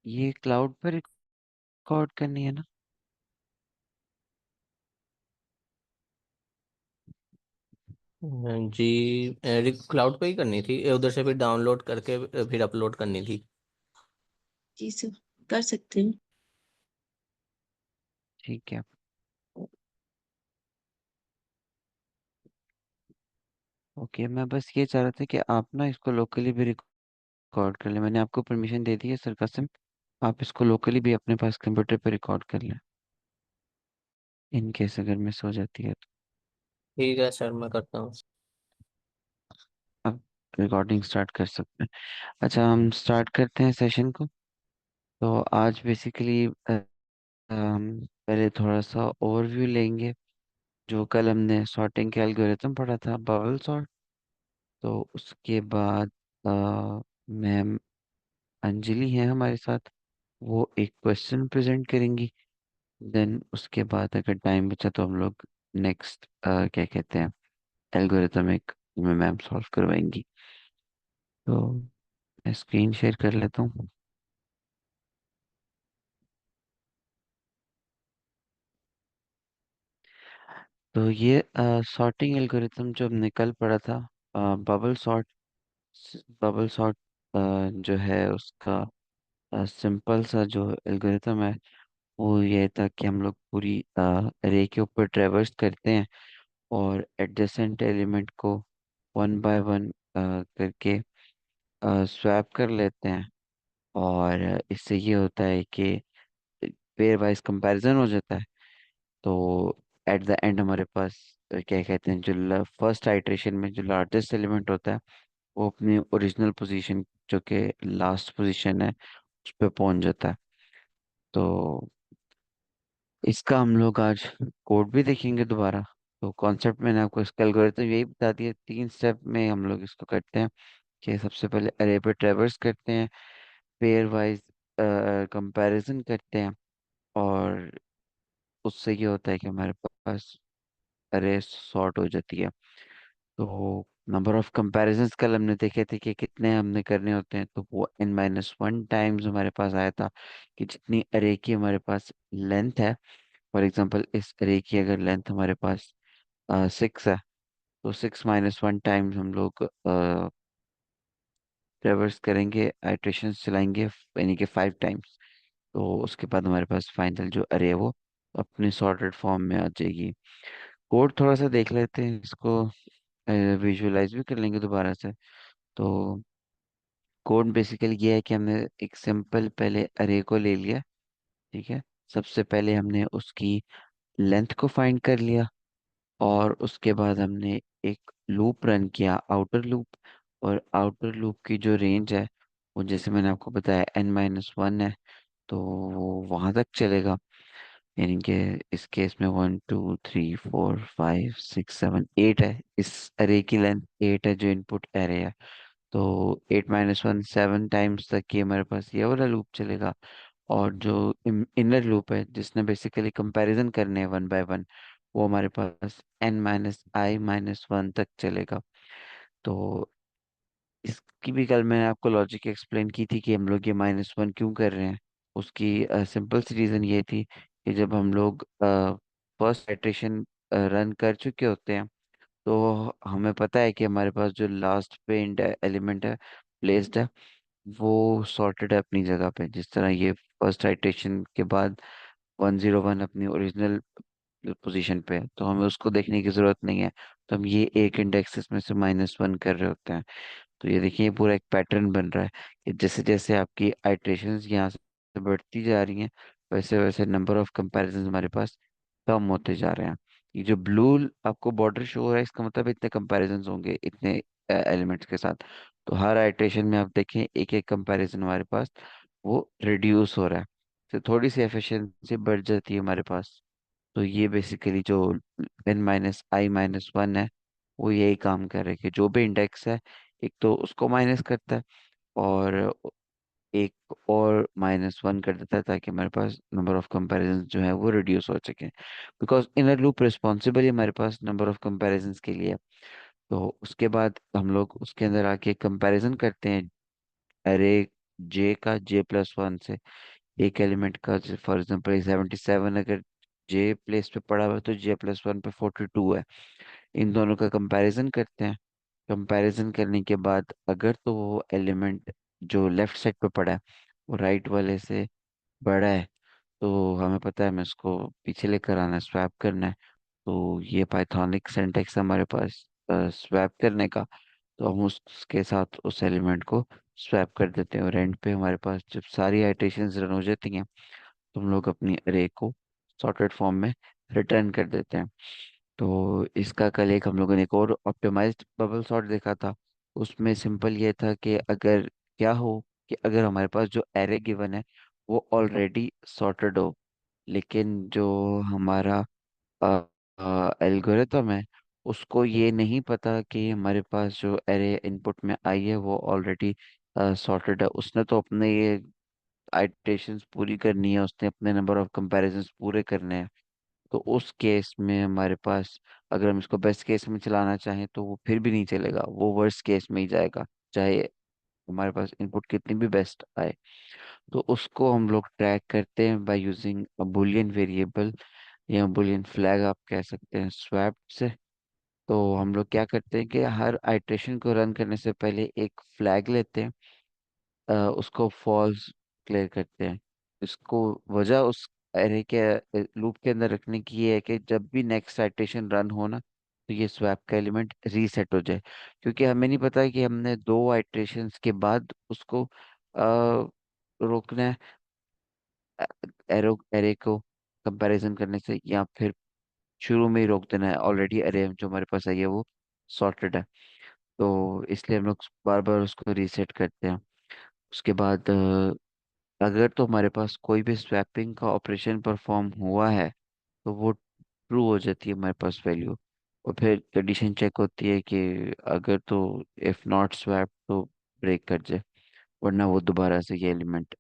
ये क्लाउड पर रिकॉर्ड करनी है ना? जी, क्लाउड पे ही करनी थी, उधर से फिर डाउनलोड करके फिर अपलोड करनी थी। जी सर, कर सकते हैं। ठीक है। ओके, मैं बस ये चाह रहा था कि आप ना इसको लोकली भी रिकॉर्ड कर लें। मैंने आपको परमिशन दे दी है सर कसम। आप इसको लोकली भी अपने पास कंप्यूटर पे रिकॉर्ड कर लें, इन केस अगर मिस हो जाती है तो। ठीक है सर, मैं करता हूँ। आप रिकॉर्डिंग स्टार्ट कर सकते हैं। अच्छा, हम स्टार्ट करते हैं सेशन को। तो आज बेसिकली हम पहले थोड़ा सा ओवरव्यू लेंगे। जो कल हमने सॉर्टिंग के एल्गोरिथम पढ़ा था, बबल सॉर्ट। तो उसके बाद मैम अंजलि हैं हमारे साथ, वो एक क्वेश्चन प्रेजेंट करेंगी। देन उसके बाद अगर टाइम बचा तो हम लोग नेक्स्ट क्या कहते हैं, एल्गोरिथम एक में मैम सॉल्व करवाएंगी। तो मैं स्क्रीन शेयर कर लेता हूँ। तो ये सॉर्टिंग एल्गोरिथम जो हमने कल पढ़ा था, बबल सॉर्ट। बबल सॉर्ट जो है उसका सिंपल सा जो एल्गोरिथम है, वो ये था कि हम लोग पूरी अरे के ऊपर ट्रेवर्स करते हैं और एडजेसेंट एलिमेंट को वन बाय वन करके स्वैप कर लेते हैं। और इससे ये होता है कि पेयर वाइज कंपैरिजन हो जाता है। तो एट द एंड हमारे पास क्या कहते हैं, जो फर्स्ट आइटरेशन में जो लार्जेस्ट एलिमेंट होता है, वो अपनी ओरिजिनल पोजीशन जो कि लास्ट पोजीशन है उस पर पहुंच जाता है। तो इसका हम लोग आज कोड भी देखेंगे दोबारा। तो कॉन्सेप्ट मैंने आपको इसका एल्गोरिथम यही बता दिया, 3 स्टेप में हम लोग इसको करते हैं। कि सबसे पहले अरे पे ट्रेवर्स करते हैं, पेयर वाइज कंपैरिजन करते हैं, और उससे ये होता है कि हमारे पास अरे सॉर्ट हो जाती है। तो नंबर ऑफ कंपैरिजंस कल हमने देखे थे कि कितने हमने करने होते हैं, तो वो n-1 टाइम्स हमारे पास आया था। कि जितनी अरे की हमारे पास लेंथ है, फॉर एग्जांपल इस अरे की अगर लेंथ हमारे पास 6 है, तो 6-1 टाइम्स हम लोग ट्रेवर्स करेंगे, आइट्रेशंस चलाएंगे, यानी कि 5 टाइम्स। तो उसके बाद हमारे पास फाइनल जो अरे है वो अपनी सॉर्टेड फॉर्म में आ जाएगी। कोड थोड़ा सा देख लेते हैं इसको, विजुअलाइज भी कर लेंगे दोबारा से। तो कोड बेसिकली ये है कि हमने एक सिंपल पहले अरे को ले लिया। ठीक है। सबसे पहले हमने उसकी लेंथ को फाइंड कर लिया, और उसके बाद हमने एक लूप रन किया, आउटर लूप। और आउटर लूप की जो रेंज है, वो जैसे मैंने आपको बताया n-1 है, तो वो वहां तक चलेगा। यानी कि इस केस में 1 2 3 4 5 6 7 8 है, इस अरे की लेंथ 8 है जो इनपुट अरे है। तो 8-1 7 टाइम्स तक ये हमारे पास ये वाला लूप चलेगा। और जो इनर लूप है जिसने बेसिकली कंपैरिजन करने हैं 1 बाय 1, वो हमारे पास n-i-1 तक चलेगा। तो इसकी भी कल मैंने आपको लॉजिक एक्सप्लेन की थी कि हम लोग ये -1 क्यों कर रहे हैं। उसकी सिंपल सी रीज़न ये थी कि जब हम लोग फर्स्ट इटरेशन रन कर चुके होते हैं, तो हमें पता है कि हमारे पास जो लास्ट पे एलिमेंट है प्लेस्ड है, वो सॉर्टेड है अपनी जगह पे। जिस तरह ये फर्स्ट आइट्रेशन के बाद 101 अपनी ओरिजिनल पोजीशन पे है, तो हमें उसको देखने की जरूरत नहीं है। तो हम ये एक इंडेक्सेस में से -1 कर रहे होते हैं। तो ये देखिए, ये पूरा एक पैटर्न बन रहा है कि जैसे जैसे आपकी आइट्रेशंस यहाँ से बढ़ती जा रही हैं, वैसे वैसे नंबर ऑफ कंपैरिजंस हमारे पास कम होते जा रहे हैं। ये जो ब्लू आपको बॉर्डर शो हो रहा है, इसका मतलब इतने कंपैरिजंस होंगे इतने एलिमेंट्स के साथ। तो हर आइट्रेशन में आप देखें एक एक कंपैरिजन हमारे पास वो रिड्यूस हो रहा है, तो थोड़ी सी एफिशिएंसी बढ़ जाती है हमारे पास। तो ये बेसिकली जो n-i-1 है, वो यही काम कर रहा है कि जो भी इंडेक्स है, एक तो उसको माइनस करता है, और एक और -1 कर देता है, ताकि हमारे पास नंबर ऑफ कंपैरिजंस जो है वो रिड्यूस हो सके। बिकॉज इनर लूप रिस्पॉन्सिबल हमारे पास नंबर ऑफ कंपैरिजंस के लिए है। तो उसके बाद हम लोग उसके अंदर आके कंपैरिजन करते हैं अरे J+1 से एक एलिमेंट का, फॉर एग्जाम्पल 77 अगर J प्लेस पे पड़ा हुआ है तो J+1 पे 42 है। इन दोनों का कंपैरिजन करते हैं। कंपैरिजन करने के बाद अगर तो वो एलिमेंट जो लेफ्ट साइड पे पड़ा है वो राइट वाले से बड़ा है, तो हमें पता है हमें उसको पीछे लेकर आना है, स्वैप करना है। तो ये पाइथॉनिक सिंटेक्स हमारे पास स्वैप करने का। तो हम उसके साथ उस एलिमेंट को स्वैप कर देते हैं, और एंड पे हमारे पास जब सारी आइटरेशंस रन हो जाती हैं तो हम लोग अपनी अरे को सॉर्टेड फॉर्म में रिटर्न कर देते हैं। तो इसका कल एक हम लोगों ने एक और ऑप्टिमाइज्ड बबल सॉर्ट देखा था। उसमें सिंपल ये था कि अगर क्या हो कि अगर हमारे पास जो एरे गिवन है वो ऑलरेडी सॉर्टेड हो, लेकिन जो हमारा एल्गोरिथम है उसको ये नहीं पता कि हमारे पास जो एरे इनपुट में आई है वो ऑलरेडी सॉर्टेड है। उसने तो अपने ये आइटरेशंस पूरी करनी है, उसने अपने नंबर ऑफ कंपैरिजंस पूरे करने हैं। तो उस केस में हमारे पास, अगर हम इसको बेस्ट केस में चलाना चाहें तो वो फिर भी नहीं चलेगा, वो वर्स्ट केस में ही जाएगा, चाहे हमारे पास इनपुट कितनी भी बेस्ट आए। तो उसको हम लोग ट्रैक करते हैं बाय यूजिंग बुलियन वेरिएबल, या बुलियन फ्लैग आप कह सकते हैं, स्वैप से। तो हम लोग क्या करते हैं कि हर आइटरेशन को रन करने से पहले एक फ्लैग लेते हैं, उसको फॉल्स क्लियर करते हैं। इसको वजह उस एरे के लूप के अंदर रखने की ये है कि जब भी नेक्स्ट आइटरेशन रन हो ना, तो ये स्वैप का एलिमेंट रीसेट हो जाए। क्योंकि हमें नहीं पता है कि हमने दो आइटरेशंस के बाद उसको रोकना है, एरो एरे को कंपैरिजन करने से, या फिर शुरू में ही रोक देना है, ऑलरेडी एरे जो हमारे पास है ये वो सॉर्टेड है। तो इसलिए हम लोग बार बार उसको रीसेट करते हैं। उसके बाद अगर तो हमारे पास कोई भी स्वैपिंग का ऑपरेशन परफॉर्म हुआ है तो वो ट्रू हो जाती है हमारे पास वैल्यू। और फिर कंडीशन चेक होती है कि अगर तो इफ नॉट स्वैप तो ब्रेक कर जाए, वरना वो दोबारा से ये एलिमेंट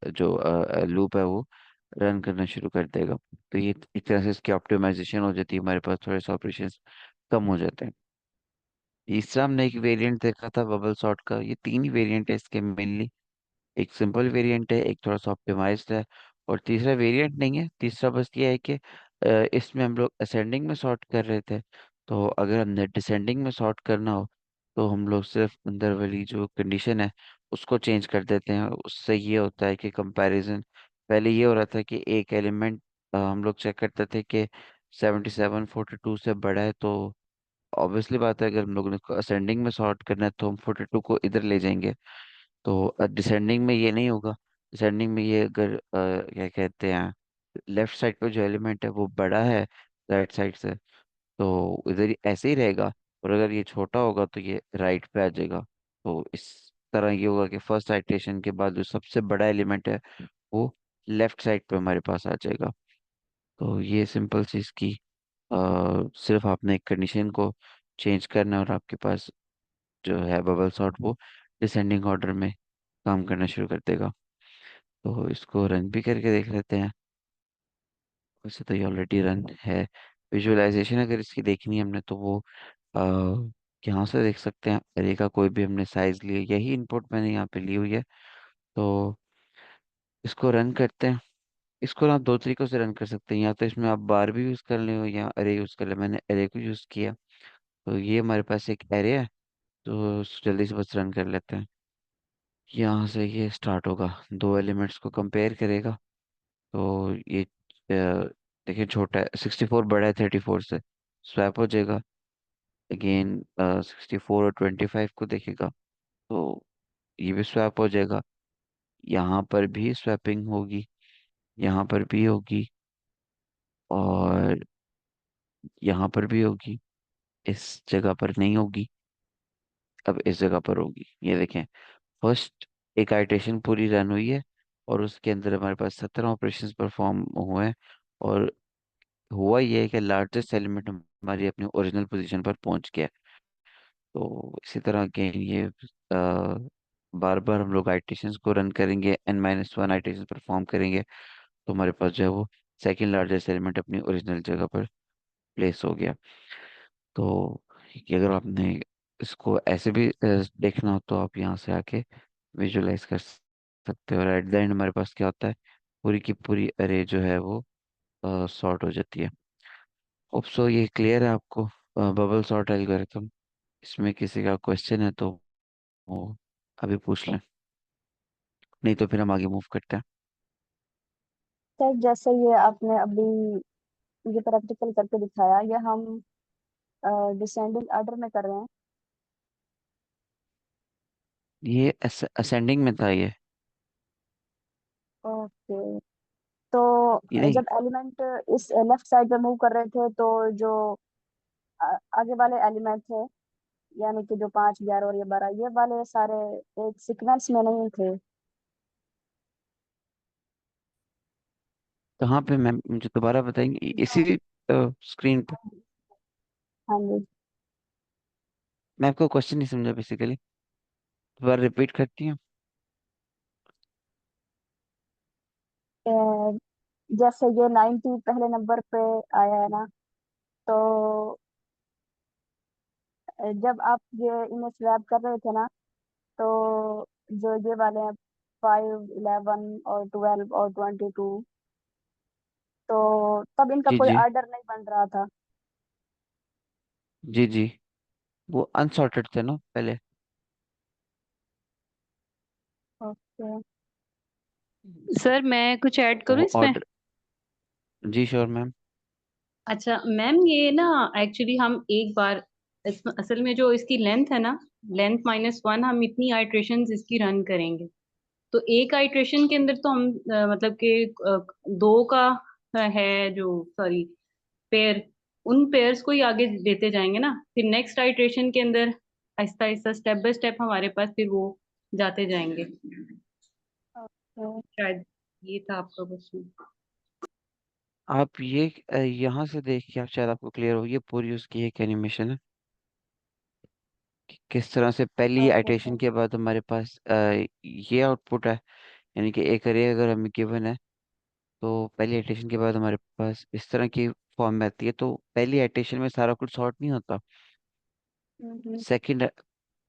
जो लूप है वो रन करना शुरू कर देगा। तो ये एक तरह से इसकी ऑप्टिमाइजेशन हो जाती है, हमारे पास थोड़े से ऑपरेशन कम हो जाते हैं। तीसरा हमने एक वेरिएंट देखा था बबल सॉर्ट का। ये तीन ही वेरिएंट है इसके मेनली। एक सिंपल वेरिएंट है, एक थोड़ा सा ऑप्टिमाइज्ड है, और तीसरा वेरिएंट नहीं है। तीसरा बस ये है कि इसमें हम लोग असेंडिंग में सॉर्ट कर रहे थे। तो अगर हमने डिसेंडिंग में सॉर्ट करना हो तो हम लोग सिर्फ अंदर वाली जो कंडीशन है उसको चेंज कर देते हैं। उससे ये होता है कि कंपैरिजन, पहले ये हो रहा था कि एक एलिमेंट हम लोग चेक करते थे कि 77 42 से बड़ा है, तो ऑब्वियसली बात है अगर हम लोगों ने असेंडिंग में सॉर्ट करना है तो हम 42 को इधर ले जाएंगे। तो डिसेंडिंग में ये नहीं होगा। डिसेंडिंग में ये अगर क्या कहते हैं, लेफ्ट साइड पे जो एलिमेंट है वो बड़ा है राइट साइड से, तो इधर ही ऐसे ही रहेगा। और अगर ये छोटा होगा तो ये राइट पे आ जाएगा। तो इस तरह ये होगा कि फर्स्ट आइटरेशन के बाद जो सबसे बड़ा एलिमेंट है वो लेफ्ट साइड पे हमारे पास आ जाएगा। तो ये सिंपल सी इसकी सिर्फ आपने एक कंडीशन को चेंज करना है और आपके पास जो है बबल सॉर्ट वो डिसेंडिंग ऑर्डर में काम करना शुरू कर देगा। तो इसको रन भी करके देख लेते हैं। वैसे तो ये ऑलरेडी रन है। विजुअलाइजेशन अगर इसकी देखनी है हमने तो वो आ, यहाँ से देख सकते हैं। अरे का कोई भी हमने साइज लिया, यही इनपुट मैंने यहाँ पे ली हुई है। तो इसको रन करते हैं। इसको ना दो तरीकों से रन कर सकते हैं, या तो इसमें आप बार भी यूज़ कर ले हो या अरे यूज़ कर ले। मैंने अरे को यूज़ किया। तो ये हमारे पास एक अरे है, तो जल्दी से बस रन कर लेते हैं। यहाँ से ये स्टार्ट होगा, दो एलिमेंट्स को कंपेयर करेगा। तो ये देखिए छोटा है 64, बड़ा है 34 से, स्वैप हो जाएगा। अगेन 64 और 25 को देखेगा तो ये भी स्वैप हो जाएगा। यहाँ पर भी स्वैपिंग होगी, यहाँ पर भी होगी, और यहाँ पर भी होगी। इस जगह पर नहीं होगी, अब इस जगह पर होगी। ये देखें, फर्स्ट एक आइटेशन पूरी रन हुई है और उसके अंदर हमारे पास 17 ऑपरेशंस परफॉर्म हुए हैं। और हुआ ये है कि लार्जेस्ट एलिमेंट हमारी अपनी ओरिजिनल पोजीशन पर पहुंच गया है। तो इसी तरह के ये बार बार हम लोग आइटेशंस को रन करेंगे, n-1 आइटेशन परफॉर्म करेंगे, तो हमारे पास जो है वो सेकंड लार्जेस्ट एलिमेंट अपनी ओरिजिनल जगह पर प्लेस हो गया। तो ये अगर आपने इसको ऐसे भी देखना हो तो आप यहाँ से आके विजुलाइज कर सकते हो, और एट द एंड हमारे पास क्या होता है, पूरी की पूरी अरे जो है वो सॉर्ट हो जाती है। होप सो ये क्लियर है आपको, बबल सॉर्ट एल्गोरिथम। इसमें किसी का क्वेश्चन है तो वो अभी पूछ लें, नहीं तो फिर हम आगे मूव करते हैं। सर जैसे ये आपने अभी ये प्रैक्टिकल करके दिखाया, ये हम डिसेंडिंग ऑर्डर में कर रहे हैं। ये असेंडिंग में था ये। ओके। तो ये नहीं, जब एलिमेंट इस लेफ्ट साइड पे मूव कर रहे थे तो जो आगे वाले एलिमेंट थे, यानी कि जो 5, 11 और ये 12, ये वाले सारे एक सीक्वेंस में नहीं थे। कहाँ पे मैम, मुझे दोबारा बताएंगे, इसी स्क्रीन पे? हाँ जी। मैं आपको क्वेश्चन नहीं समझा बेसिकली, दोबारा रिपीट करती हूँ। अ, जैसे ये 90 पहले नंबर पे आया है ना, तो जब आप ये इमेज स्वैप कर रहे थे ना, तो जो ये वाले हैं 5, 11 और 12 और 22, तो तब इनका जी कोई जी। ऑर्डर नहीं बन रहा था। जी जी, वो अनसॉर्टेड थे ना पहले। ओके। सर मैं कुछ ऐड करूँ वो इसमें? ऑर्डर, जी श्योर मैम। अच्छा मैम, ये ना एक्चुअली हम एक बार असल में जो इसकी लेंथ है ना, लेंथ -1, हम इतनी आइट्रेशंस इसकी रन करेंगे। तो एक आइट्रेशन के अंदर तो हम मतलब कि दो का है जो, सॉरी, पेयर, उन पेयर्स को ही आगे देते जाएंगे ना, फिर नेक्स्ट आइट्रेशन के अंदर Aahista Aahista step by step हमारे पास फिर वो जाते जाएंगे। ओके। शायद ये था आपका क्वेश्चन। आप ये यहाँ से देख के आप शायद आपको क्लियर हो, ये पूरी उसकी एक एनिमेशन है कि किस तरह से पहली ओके आइटरेशन सर। के बाद हमारे पास ये आउटपुट है। यानी कि एक अरे अगर हमें गिवन है, तो पहली आइटरेशन के बाद हमारे पास इस तरह की फॉर्म में आती है। तो पहली आइटरेशन में सारा कुछ सॉर्ट नहीं होता। हम्म। सेकंड,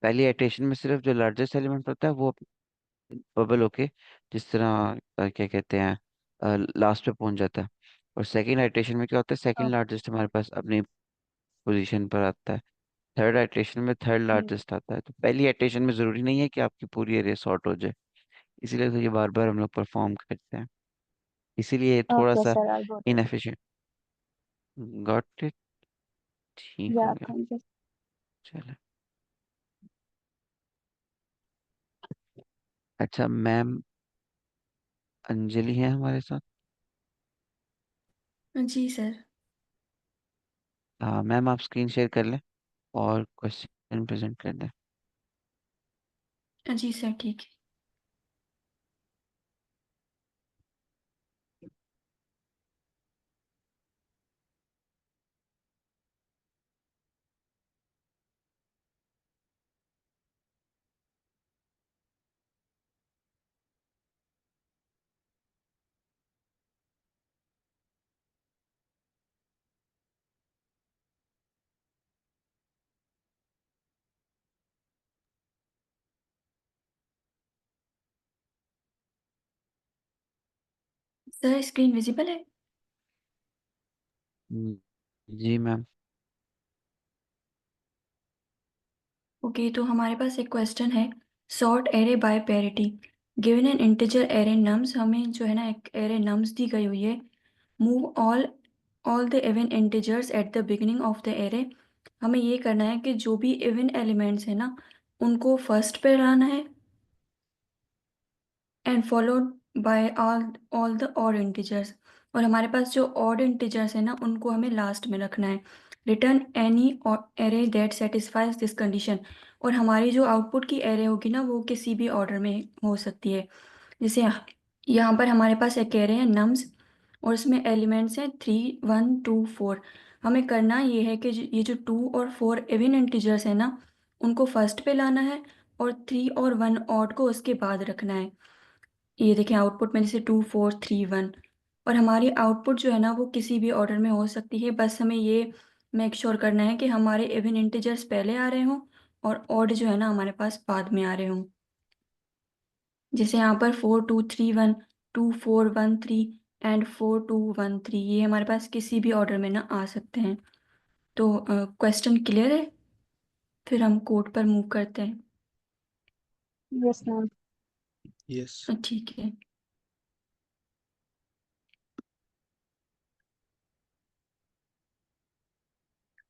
पहली आइटरेशन में सिर्फ जो लार्जेस्ट एलिमेंट होता है वो बबल होके जिस तरह क्या कहते हैं लास्ट पे पहुंच जाता है। और सेकंड आइटरेशन में क्या होता है, सेकंड ओके। लार्जेस्ट हमारे पास अपनी पोजीशन पर आता है। थर्ड आइटरेशन में थर्ड हम्म। लार्जेस्ट आता है। तो पहली आइटरेशन में जरूरी नहीं है कि आपकी पूरी एरे सॉर्ट हो जाए, इसीलिए तो ये बार बार हम लोग परफॉर्म करते हैं, इसीलिए ये थोड़ा ओके सा sir, I got it. Inefficient. Got it, ठीक हो या गया। Thank you. चलो, अच्छा मैम, अंजलि है हमारे साथ। जी सर। हाँ मैम, आप स्क्रीन शेयर कर लें और क्वेश्चन प्रेजेंट कर दें। जी सर, ठीक है। सर स्क्रीन विजिबल है? हम्म, जी मैम। ओके, तो हमारे पास एक क्वेश्चन है। Sort array by parity. Given an integer array nums, हमें जो है ना एक एरे नम्स दी गई हुई है। Move all the even integers at the beginning of the array. हमें ये करना है कि जो भी इवन एलिमेंट्स है ना, उनको फर्स्ट पे लाना है, and followed by all the odd integers. और हमारे पास जो ऑड इंटीजर्स है ना, उनको हमें लास्ट में रखना है। Return any array that satisfies this condition. और हमारी जो आउटपुट की एरे होगी ना, वो किसी भी ऑर्डर में हो सकती है। जैसे यहाँ पर हमारे पास एक एरे है नम्स, और इसमें एलिमेंट्स हैं 3, 1, 2, 4। हमें करना ये है कि ये जो 2 और 4 इवन इंटीजर्स है ना, उनको फर्स्ट पे लाना है, और 3 और 1 ऑड को उसके बाद रखना है। ये देखें आउटपुट में, जैसे 2, 4, 3, 1। और हमारी आउटपुट जो है ना, वो किसी भी ऑर्डर में हो सकती है। बस हमें ये मेक श्योर करना है कि हमारे इवन इंटीजर्स पहले आ रहे हों, और ऑड जो है ना हमारे पास बाद में आ रहे हों। जैसे यहाँ पर 4231, 2413 एंड 4213, ये हमारे पास किसी भी ऑर्डर में ना आ सकते हैं। तो क्वेश्चन क्लियर है? फिर हम कोड पर मूव करते हैं। Yes ma'am. यस। ठीक है।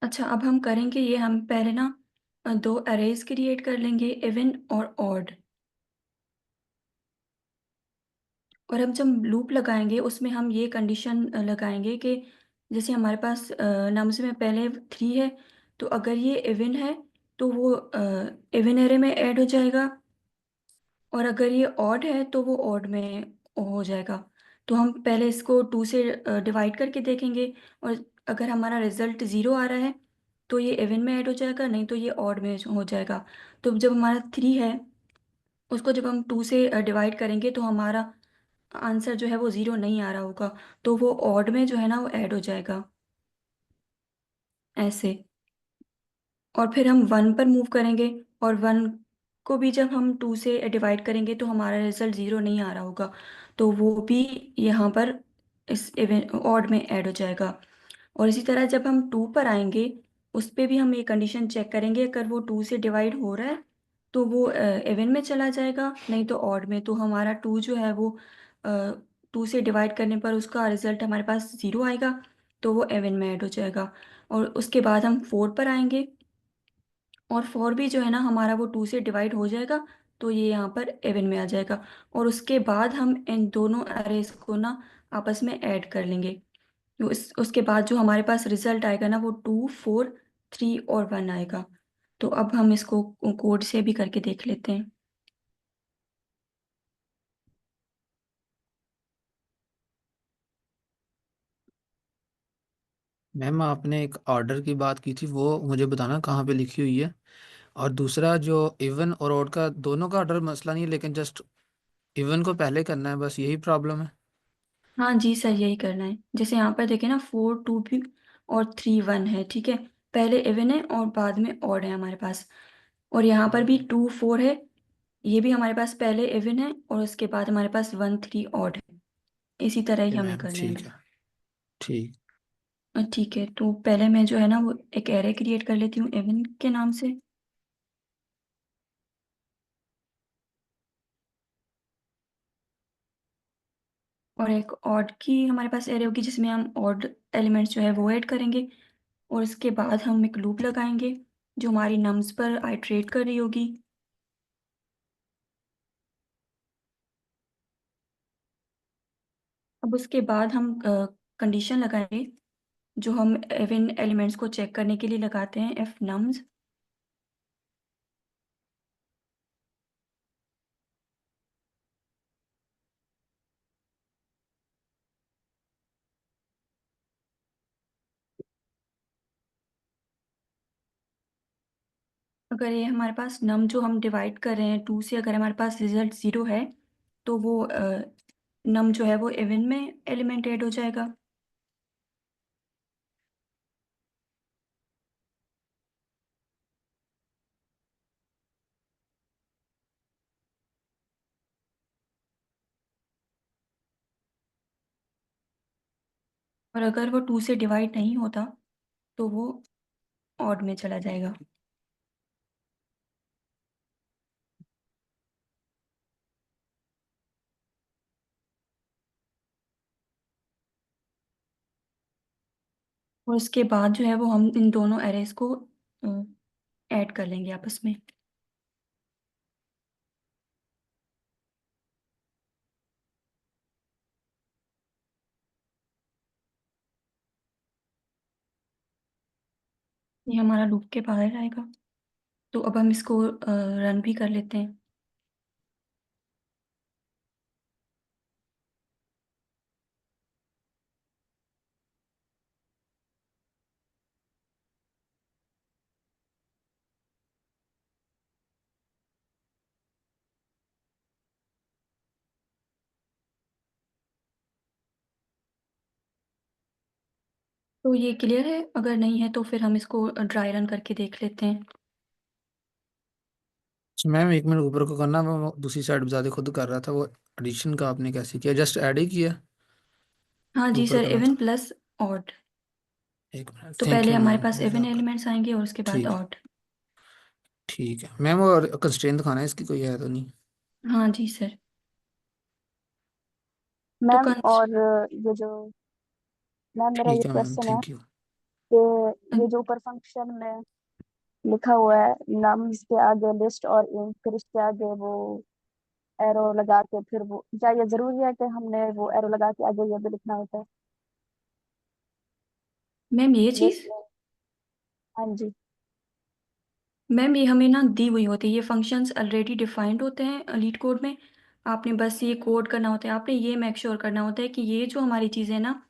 अच्छा, अब हम करेंगे ये, हम पहले ना दो अरेज क्रिएट कर लेंगे, इवन और ऑड। और हम जब लूप लगाएंगे उसमें हम ये कंडीशन लगाएंगे कि जैसे हमारे पास नम्स में पहले 3 है, तो अगर ये इवन है तो वो इवन एरे में ऐड हो जाएगा, और अगर ये ऑड है तो वो ऑड में हो जाएगा। तो हम पहले इसको 2 से डिवाइड करके देखेंगे, और अगर हमारा रिजल्ट 0 आ रहा है तो ये इवन में ऐड हो जाएगा, नहीं तो ये ऑड में हो जाएगा। तो जब हमारा 3 है, उसको जब हम 2 से डिवाइड करेंगे तो हमारा आंसर जो है वो 0 नहीं आ रहा होगा, तो वो ऑड में जो है ना वो ऐड हो जाएगा ऐसे। और फिर हम 1 पर मूव करेंगे, और 1 को भी जब हम 2 से डिवाइड करेंगे तो हमारा रिजल्ट 0 नहीं आ रहा होगा, तो वो भी यहाँ पर इस इवेंट ऑड में ऐड हो जाएगा। और इसी तरह जब हम 2 पर आएंगे, उस पे भी हम ये कंडीशन चेक करेंगे, अगर वो 2 से डिवाइड हो रहा है तो वो इवन में चला जाएगा, नहीं तो ऑड में। तो हमारा 2 जो है वो 2 से डिवाइड करने पर उसका रिजल्ट हमारे पास 0 आएगा, तो वो इवन में ऐड हो जाएगा। और उसके बाद हम 4 पर आएंगे, और 4 भी जो है ना हमारा वो 2 से डिवाइड हो जाएगा, तो ये यहाँ पर इवन में आ जाएगा। और उसके बाद हम इन दोनों अरेज को ना आपस में ऐड कर लेंगे। उसके बाद जो हमारे पास रिजल्ट आएगा ना वो 2, 4, 3 और 1 आएगा। तो अब हम इसको कोड से भी करके देख लेते हैं। मैम आपने एक ऑर्डर की बात की थी, वो मुझे बताना कहाँ पे लिखी हुई है। और दूसरा जो इवन और ऑड का दोनों का ऑर्डर मसला नहीं है, लेकिन जस्ट इवन को पहले करना है, बस यही प्रॉब्लम है। हाँ जी सर, यही करना है। जैसे यहाँ पर देखें ना, 4, 2 भी और 3, 1 है, ठीक है। पहले इवन है और बाद में ऑड है हमारे पास। और यहाँ पर भी 2, 4 है, ये भी हमारे पास पहले इवन है और उसके बाद हमारे पास 1, 3 ऑड है। इसी तरह ही हमें मैम करना ठीक है। है। ठीक। ठीक है, तो पहले मैं जो है ना वो एक एरे क्रिएट कर लेती हूँ इवन के नाम से। और एक ऑड की हमारे पास एरे होगी जिसमें हम ऑड एलिमेंट्स जो है वो ऐड करेंगे। और उसके बाद हम एक लूप लगाएंगे जो हमारी नम्स पर आइट्रेट कर रही होगी। अब उसके बाद हम कंडीशन लगाएंगे जो हम इवन एलिमेंट्स को चेक करने के लिए लगाते हैं, एफ नम्स। अगर ये हमारे पास नम जो हम डिवाइड कर रहे हैं 2 से, अगर हमारे पास रिजल्ट 0 है तो वो नम जो है वो इवन में एलिमेंट ऐड हो जाएगा। और अगर वो 2 से डिवाइड नहीं होता तो वो ऑड में चला जाएगा। और उसके बाद जो है वो हम इन दोनों एरेज को ऐड कर लेंगे आपस में। ये हमारा लूप के बाहर आएगा। तो अब हम इसको रन भी कर लेते हैं। तो ये क्लियर है? अगर नहीं है तो फिर हम इसको ड्राई रन करके देख लेते हैं। मैम 1 मिनट ऊपर को करना, मैं वो दूसरी साइड बता दे खुद कर रहा था। वो एडिशन का आपने कैसे किया? जस्ट ऐड ही किया, हाँ जी ऊपर सर, करना इवन था। Plus odd. 1 मिनट, तो थैंक पहले यू हमारे मैम, पास इवन जज़ाक। एलिमेंट्स आएंगे और उसके बाद ठीक है, ऑड। ठीक है मैम। और कंस्ट्रेंट दिखाना है इसकी, कोई है तो नहीं? हाँ जी सर। तो मैम और ये जो मैम मेरा ये ठीक है मैम, क्वेश्चन है थैंक यू। कि ये जो ऊपर फंक्शन में लिखा हुआ है नम्स के आगे लिस्ट और इंट, फिर इसके आगे वो एरो लगा के, फिर वो क्या ये जरूरी है कि हमने वो एरो लगा के आगे ये भी लिखना होता है? मैम ये ये चीज़, हाँ जी। मैम ये हमें ना दी हुई होती है, ये फंक्शंस ऑलरेडी डिफाइंड होते हैं लीड कोड में। आपने बस ये कोड करना होता है, आपने ये मेक श्योर करना होता है कि ये जो हमारी चीज़ें ना,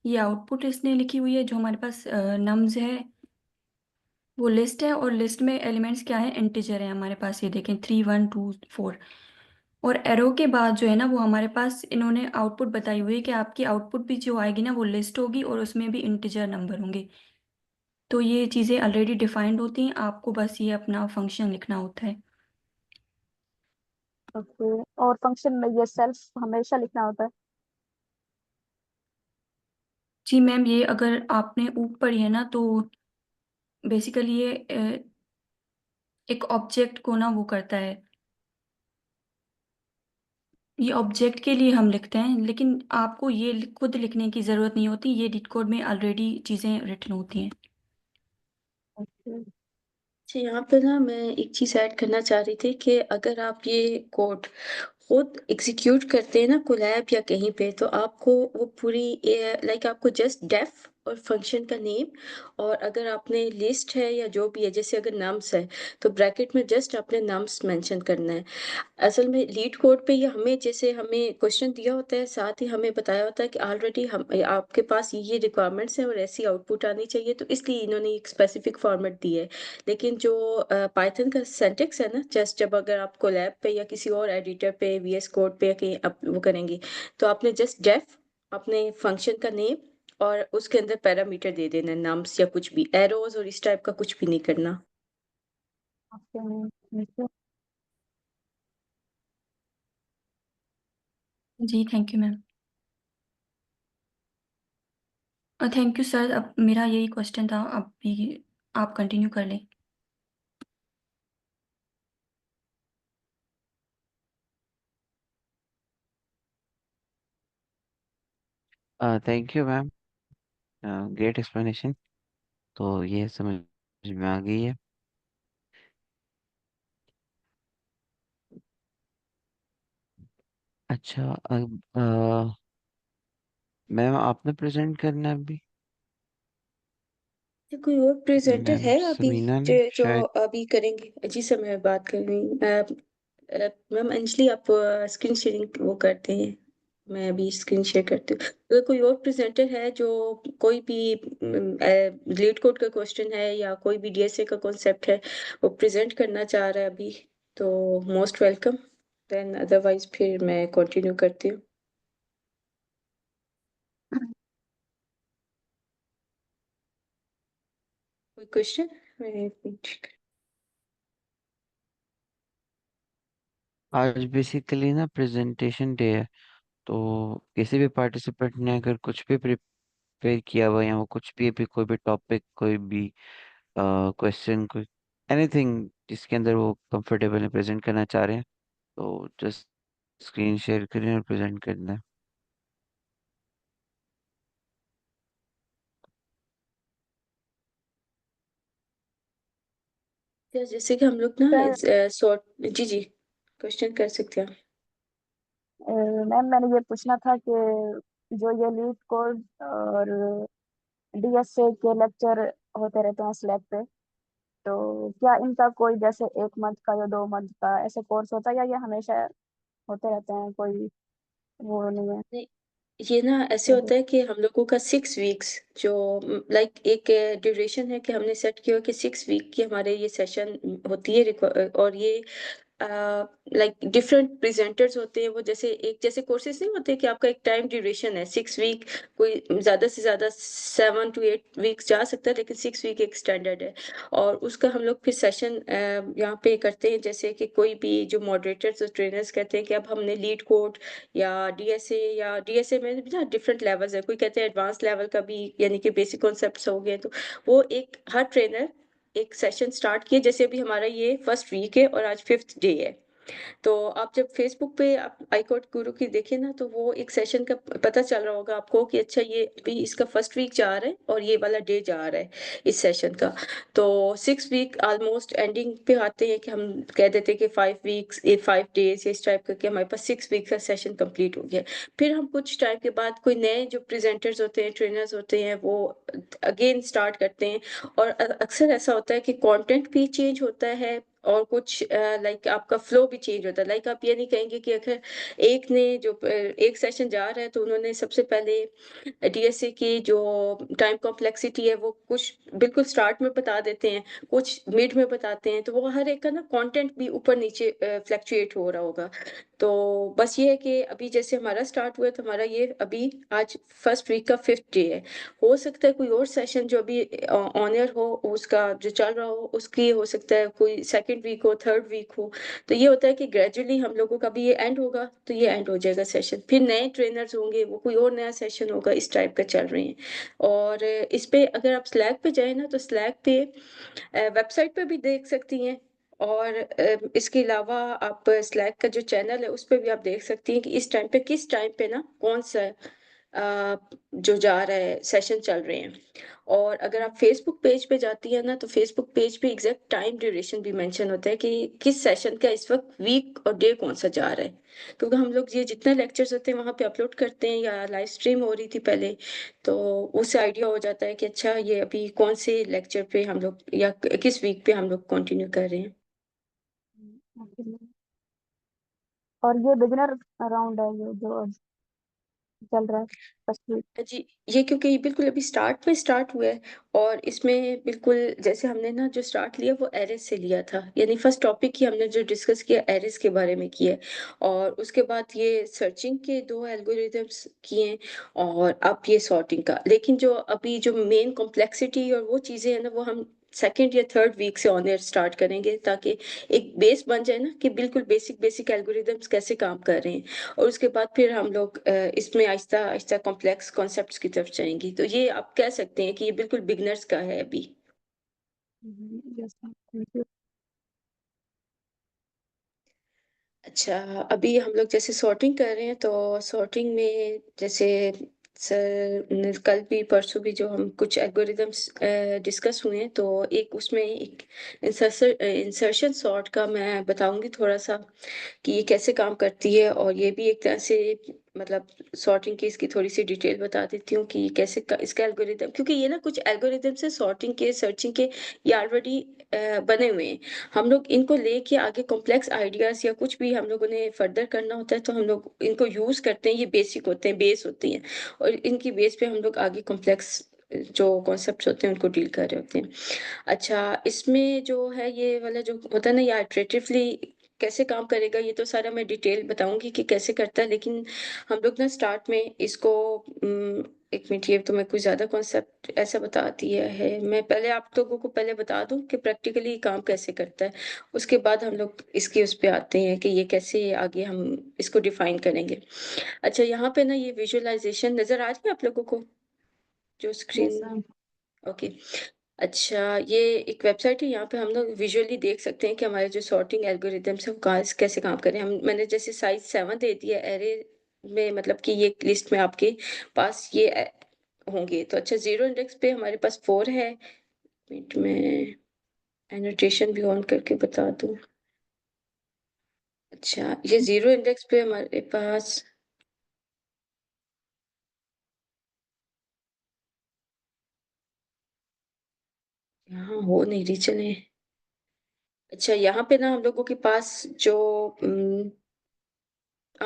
ये आउटपुट इसने लिखी हुई है, जो हमारे पास नम्स है वो लिस्ट है, और लिस्ट में एलिमेंट्स क्या है, इंटीजर है हमारे पास, ये देखें 3 1 2 4। और एरो के बाद जो है ना वो हमारे पास इन्होंने आउटपुट बताई हुई है कि आपकी आउटपुट भी जो आएगी ना वो लिस्ट होगी और उसमें भी इंटीजर नंबर होंगे। तो ये चीज़ें ऑलरेडी डिफाइंड होती हैं, आपको बस ये अपना फंक्शन लिखना होता है। ओके, और फंक्शन में ये सेल्फ हमेशा लिखना होता है? जी मैम, ये अगर आपने ऊपर पढ़ी है ना तो बेसिकली ये एक ऑब्जेक्ट को ना वो करता है, ये ऑब्जेक्ट के लिए हम लिखते हैं, लेकिन आपको ये खुद लिखने की ज़रूरत नहीं होती, ये डिट कोड में ऑलरेडी चीज़ें रिटन होती हैं। ओके। अच्छा, यहाँ पे ना मैं एक चीज ऐड करना चाह रही थी कि अगर आप ये कोड खुद एग्जीक्यूट करते हैं ना कोलैब या कहीं पे, तो आपको वो पूरी लाइक आपको जस्ट डेफ और फंक्शन का नेम, और अगर आपने लिस्ट है या जो भी है, जैसे अगर नम्स है तो ब्रैकेट में जस्ट आपने नम्स मेंशन करना है। असल में लीड कोड पे ये हमें, जैसे हमें क्वेश्चन दिया होता है, साथ ही हमें बताया होता है कि ऑलरेडी हम आपके पास ये रिक्वायरमेंट्स हैं और ऐसी आउटपुट आनी चाहिए, तो इसलिए इन्होंने एक स्पेसिफिक फॉर्मेट दी है। लेकिन जो पाइथन का सिंटैक्स है ना, जस्ट जब अगर आप कोलैब पे या किसी और एडिटर पे वीएस कोड पे या कहीं आप वो करेंगे, तो आपने जस्ट डेफ अपने फंक्शन का नेम और उसके अंदर पैरामीटर दे देना, नम्स या कुछ भी, एरोज और इस टाइप का कुछ भी नहीं करना। Okay ma'am, thank you. जी thank you ma'am. Thank you sir, अब मेरा यही क्वेश्चन था, अब भी आप कंटिन्यू कर लें। Thank you ma'am, great explanation. तो ये समझ में आ गई है। अच्छा, अब मैम आपने प्रेजेंट करना है अभी? क्या कोई और प्रेजेंटर मैम है अभी समीना जो ने जो शायद। अभी करेंगे? जी सर, मैं बात कर रही हूँ। मैम अंजलि, आप स्क्रीन शेयरिंग वो करते हैं? मैं अभी स्क्रीन शेयर करती हूँ। अगर कोई और प्रेजेंटर है जो कोई भी लीड कोड का क्वेश्चन है या कोई भी डीएसए का कॉन्सेप्ट है वो प्रेजेंट करना चाह रहा है अभी, तो मोस्ट वेलकम। देन अदरवाइज फिर मैं कंटिन्यू करती हूँ। कोई क्वेश्चन? आज बेसिकली ना प्रेजेंटेशन डे है, तो किसी भी पार्टिसिपेंट ने अगर कुछ भी प्रिपेयर किया हुआ है, या वो कुछ भी कोई भी टॉपिक, कोई भी क्वेश्चन, कोई एनीथिंग जिसके अंदर वो कंफर्टेबल है प्रेजेंट करना चाह रहे हैं, तो जस्ट स्क्रीन शेयर करें और प्रेजेंट करना है। जैसे कि हम लोग ना सर शॉर्ट, जी जी, क्वेश्चन कर सकते हैं। मैम मैंने ये पूछना था कि जो ये लीड कोड और डीएसए के लेक्चर होते रहते हैं स्लैब पे, तो क्या इनका कोई जैसे 1 मंथ का या 2 मंथ का ऐसे कोर्स होता है, या ये हमेशा होते रहते हैं, कोई वो नहीं है? नहीं, ये ना ऐसे होता है कि हम लोगों का 6 वीक्स जो लाइक एक ड्यूरेशन है कि हमने सेट किया कि 6 वीक की हमारे ये सेशन होती है और ये लाइक डिफरेंट प्रेजेंटर्स होते हैं, वो जैसे कोर्सेज नहीं होते कि आपका एक टाइम ड्यूरेशन है 6 वीक, कोई ज़्यादा से ज़्यादा 7 to 8 वीक्स जा सकता है, लेकिन 6 वीक एक स्टैंडर्ड है। और उसका हम लोग फिर सेशन यहाँ पे करते हैं, जैसे कि कोई भी जो मॉडरेटर्स और ट्रेनर्स कहते हैं कि अब हमने लीड कोड या डीएसए में भी ना डिफरेंट लेवल्स है, कोई कहते हैं एडवांस लेवल का भी, यानी कि बेसिक कॉन्सेप्ट्स हो गए, तो वो एक हर ट्रेनर एक सेशन स्टार्ट किए, जैसे अभी हमारा ये फर्स्ट वीक है और आज 5th डे है। तो आप जब फेसबुक पे आप आईकोट गुरु की देखें ना, तो वो एक सेशन का पता चल रहा होगा आपको कि अच्छा ये अभी इसका फर्स्ट वीक जा रहा है और ये वाला डे जा रहा है इस सेशन का। तो 6 वीक ऑलमोस्ट एंडिंग पे आते हैं कि हम कह देते हैं कि 5 वीक्स 5 डेज इस टाइप करके हमारे पास 6 वीक का सेशन कंप्लीट हो गया। फिर हम कुछ टाइम के बाद कोई नए जो प्रेजेंटर्स होते हैं, ट्रेनर्स होते हैं, वो अगेन स्टार्ट करते हैं। और अक्सर ऐसा होता है कि कंटेंट भी चेंज होता है और कुछ लाइक आपका फ्लो भी चेंज होता है। लाइक आप ये नहीं कहेंगे कि अगर एक ने जो एक सेशन जा रहा है तो उन्होंने सबसे पहले डीएसए की जो टाइम कॉम्प्लेक्सिटी है वो कुछ बिल्कुल स्टार्ट में बता देते हैं, कुछ मिड में बताते हैं, तो वो हर एक का ना कंटेंट भी ऊपर नीचे फ्लक्चुएट हो रहा होगा। तो बस ये है कि अभी जैसे हमारा स्टार्ट हुआ है, तो हमारा ये अभी आज फर्स्ट वीक का 5th डे है। हो सकता है कोई और सेशन जो अभी ऑन एयर हो, उसका जो चल रहा हो उसकी हो सकता है कोई सेकंड वीक हो, थर्ड वीक हो। तो ये होता है कि ग्रेजुअली हम लोगों का भी ये एंड होगा, तो ये एंड हो जाएगा सेशन, फिर नए ट्रेनर्स होंगे, वो कोई और नया सेशन होगा, इस टाइप का चल रहे हैं। और इस पे अगर आप स्लैक पे जाए ना, तो स्लैक पे वेबसाइट पे भी देख सकती हैं। और इसके अलावा आप स्लैक का जो चैनल है उस पे भी आप देख सकती हैं कि इस टाइम पे किस टाइम पे ना कौन सा जो जा रहा है सेशन चल रहे हैं। और अगर आप फेसबुक पेज पे जाती है ना, तो फेसबुक पेज पे एग्जैक्ट टाइम ड्यूरेशन भी मेंशन होता है कि किस सेशन का इस वक्त वीक और डे कौन सा जा रहा है। क्योंकि हम लोग ये जितने लेक्चर्स होते हैं वहां पे अपलोड करते हैं, या लाइव स्ट्रीम हो रही थी पहले, तो उससे आइडिया हो जाता है कि अच्छा ये अभी कौन से लेक्चर पे हम लोग या किस वीक पे हम लोग कंटिन्यू कर रहे हैं। और ये बिगिनर राउंड है ये जो चल रहा है फर्स्ट वीक। जी, ये क्योंकि ये बिल्कुल अभी स्टार्ट में स्टार्ट हुआ है, और इसमें बिल्कुल जैसे हमने ना जो स्टार्ट लिया वो एरेस से लिया था, यानी फर्स्ट टॉपिक ही हमने जो डिस्कस किया एरेस के बारे में किया है। और उसके बाद ये सर्चिंग के 2 एल्गोरिदम्स किए, और अब ये सॉर्टिंग का। लेकिन जो अभी जो मेन कॉम्प्लेक्सिटी और वो चीज़ें हैं ना, वो हम सेकेंड या थर्ड वीक से ऑन एयर स्टार्ट करेंगे, ताकि एक बेस बन जाए ना कि बिल्कुल बेसिक बेसिक एल्गोरिदम्स कैसे काम कर रहे हैं। और उसके बाद फिर हम लोग इसमें आहिस्ता आहिस्ता कॉम्प्लेक्स कॉन्सेप्ट्स की तरफ जाएंगी। तो ये आप कह सकते हैं कि ये बिल्कुल बिगनर्स का है अभी। Yes thank you. अच्छा, अभी हम लोग जैसे सॉर्टिंग कर रहे हैं, तो सॉर्टिंग में जैसे सर कल भी परसों भी जो हम कुछ एल्गोरिदम्स डिस्कस हुए हैं, तो एक उसमें एक इंसर्शन सॉर्ट का मैं बताऊंगी थोड़ा सा कि ये कैसे काम करती है। और ये भी एक तरह से मतलब सॉर्टिंग की इसकी थोड़ी सी डिटेल बता देती हूँ कि कैसे इसका एल्गोरिदम, क्योंकि ये ना कुछ एल्गोरिदम से सॉर्टिंग के सर्चिंग के ये ऑलरेडी बने हुए हैं। हम लोग इनको लेके आगे कॉम्प्लेक्स आइडियाज या कुछ भी हम लोगों ने फर्दर करना होता है, तो हम लोग इनको यूज करते हैं। ये बेसिक होते हैं, बेस होती हैं, और इनकी बेस पे हम लोग आगे कॉम्प्लेक्स जो कॉन्सेप्ट्स होते हैं उनको डील कर रहे होते हैं। अच्छा, इसमें जो है ये वाला जो होता है ना, ये इटरेटिवली कैसे काम करेगा, ये तो सारा मैं डिटेल बताऊंगी कि कैसे करता है। लेकिन हम लोग ना स्टार्ट में इसको एक मिनट, ये तो मैं कुछ ज्यादा कॉन्सेप्ट ऐसा बता दिया है। मैं पहले आप लोगों को पहले बता दूं कि प्रैक्टिकली काम कैसे करता है, उसके बाद हम लोग इसके उस पे आते हैं कि ये कैसे आगे हम इसको डिफाइन करेंगे। अच्छा, यहाँ पे ना ये विजुअलाइजेशन नजर आ रही है आप लोगों को जो यस स्क्रीन? ओके। अच्छा, ये एक वेबसाइट है, यहाँ पे हम लोग विजुअली देख सकते हैं कि हमारे जो सॉर्टिंग एल्गोरिदम्स है वो कैसे काम कर रहे हैं। हम मैंने जैसे साइज 7 दे दिया एरे में, मतलब कि ये लिस्ट में आपके पास ये होंगे। तो अच्छा, जीरो इंडेक्स पे हमारे पास 4 है। मिनट में एनोटेशन भी ऑन करके बता दूं। अच्छा, ये जीरो इंडेक्स पे हमारे पास यहाँ हो नहीं रही, चले। अच्छा, यहाँ पे ना हम लोगों के पास जो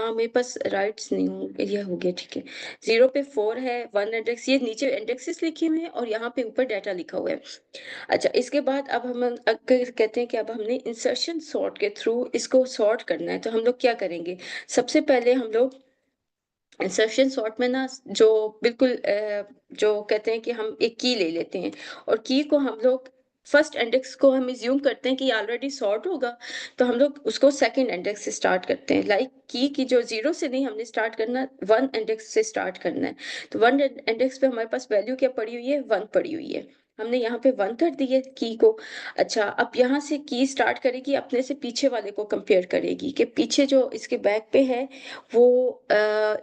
यहाँ मेरे पास राइट्स नहीं हूँ, ये हो गया, ठीक है। 0 पे 4 है, 1 इंडेक्स, ये नीचे इंडेक्सेस लिखे हुए हैं और यहाँ पे ऊपर डाटा लिखा हुआ है। अच्छा, इसके बाद अब हम अगर कहते हैं कि अब हमने इंसर्शन सॉर्ट के थ्रू इसको सॉर्ट करना है, तो हम लोग क्या करेंगे? सबसे पहले हम लोग इंसर्शन सॉर्ट में ना जो बिल्कुल जो कहते हैं कि हम एक की ले लेते हैं और की को हम लोग फर्स्ट इंडेक्स को हम इज्यूम करते हैं कि ऑलरेडी सॉर्ट होगा, तो हम लोग उसको सेकंड इंडेक्स से स्टार्ट करते हैं। लाइक की जो 0 से नहीं हमने स्टार्ट करना, 1 इंडेक्स से स्टार्ट करना है। तो 1 इंडेक्स पे हमारे पास वैल्यू क्या पड़ी हुई है? 1 पड़ी हुई है। हमने यहाँ पे 1 कर दी है की को। अच्छा, अब यहाँ से की स्टार्ट करेगी, अपने से पीछे वाले को कंपेयर करेगी कि पीछे जो इसके बैक पे है वो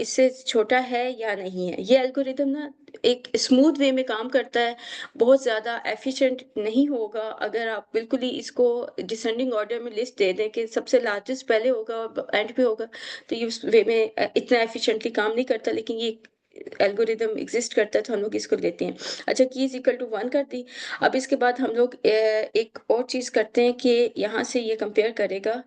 इससे छोटा है या नहीं है। ये एल्गोरिदम ना एक स्मूथ वे में काम करता है, बहुत ज़्यादा एफिशिएंट नहीं होगा अगर आप बिल्कुल ही इसको डिसेंडिंग ऑर्डर में लिस्ट दे दें कि सबसे लार्जेस्ट पहले होगा और एंड पे होगा, तो ये उस वे में इतना एफिशिएंटली काम नहीं करता, लेकिन ये एल्गोरिदम एग्जिस्ट करता है तो हम लोग इसको लेते हैं। अच्छा, की इज इक्वल टू 1 कर दी। अब इसके बाद हम लोग एक और चीज़ करते हैं कि यहाँ से ये कंपेयर करेगा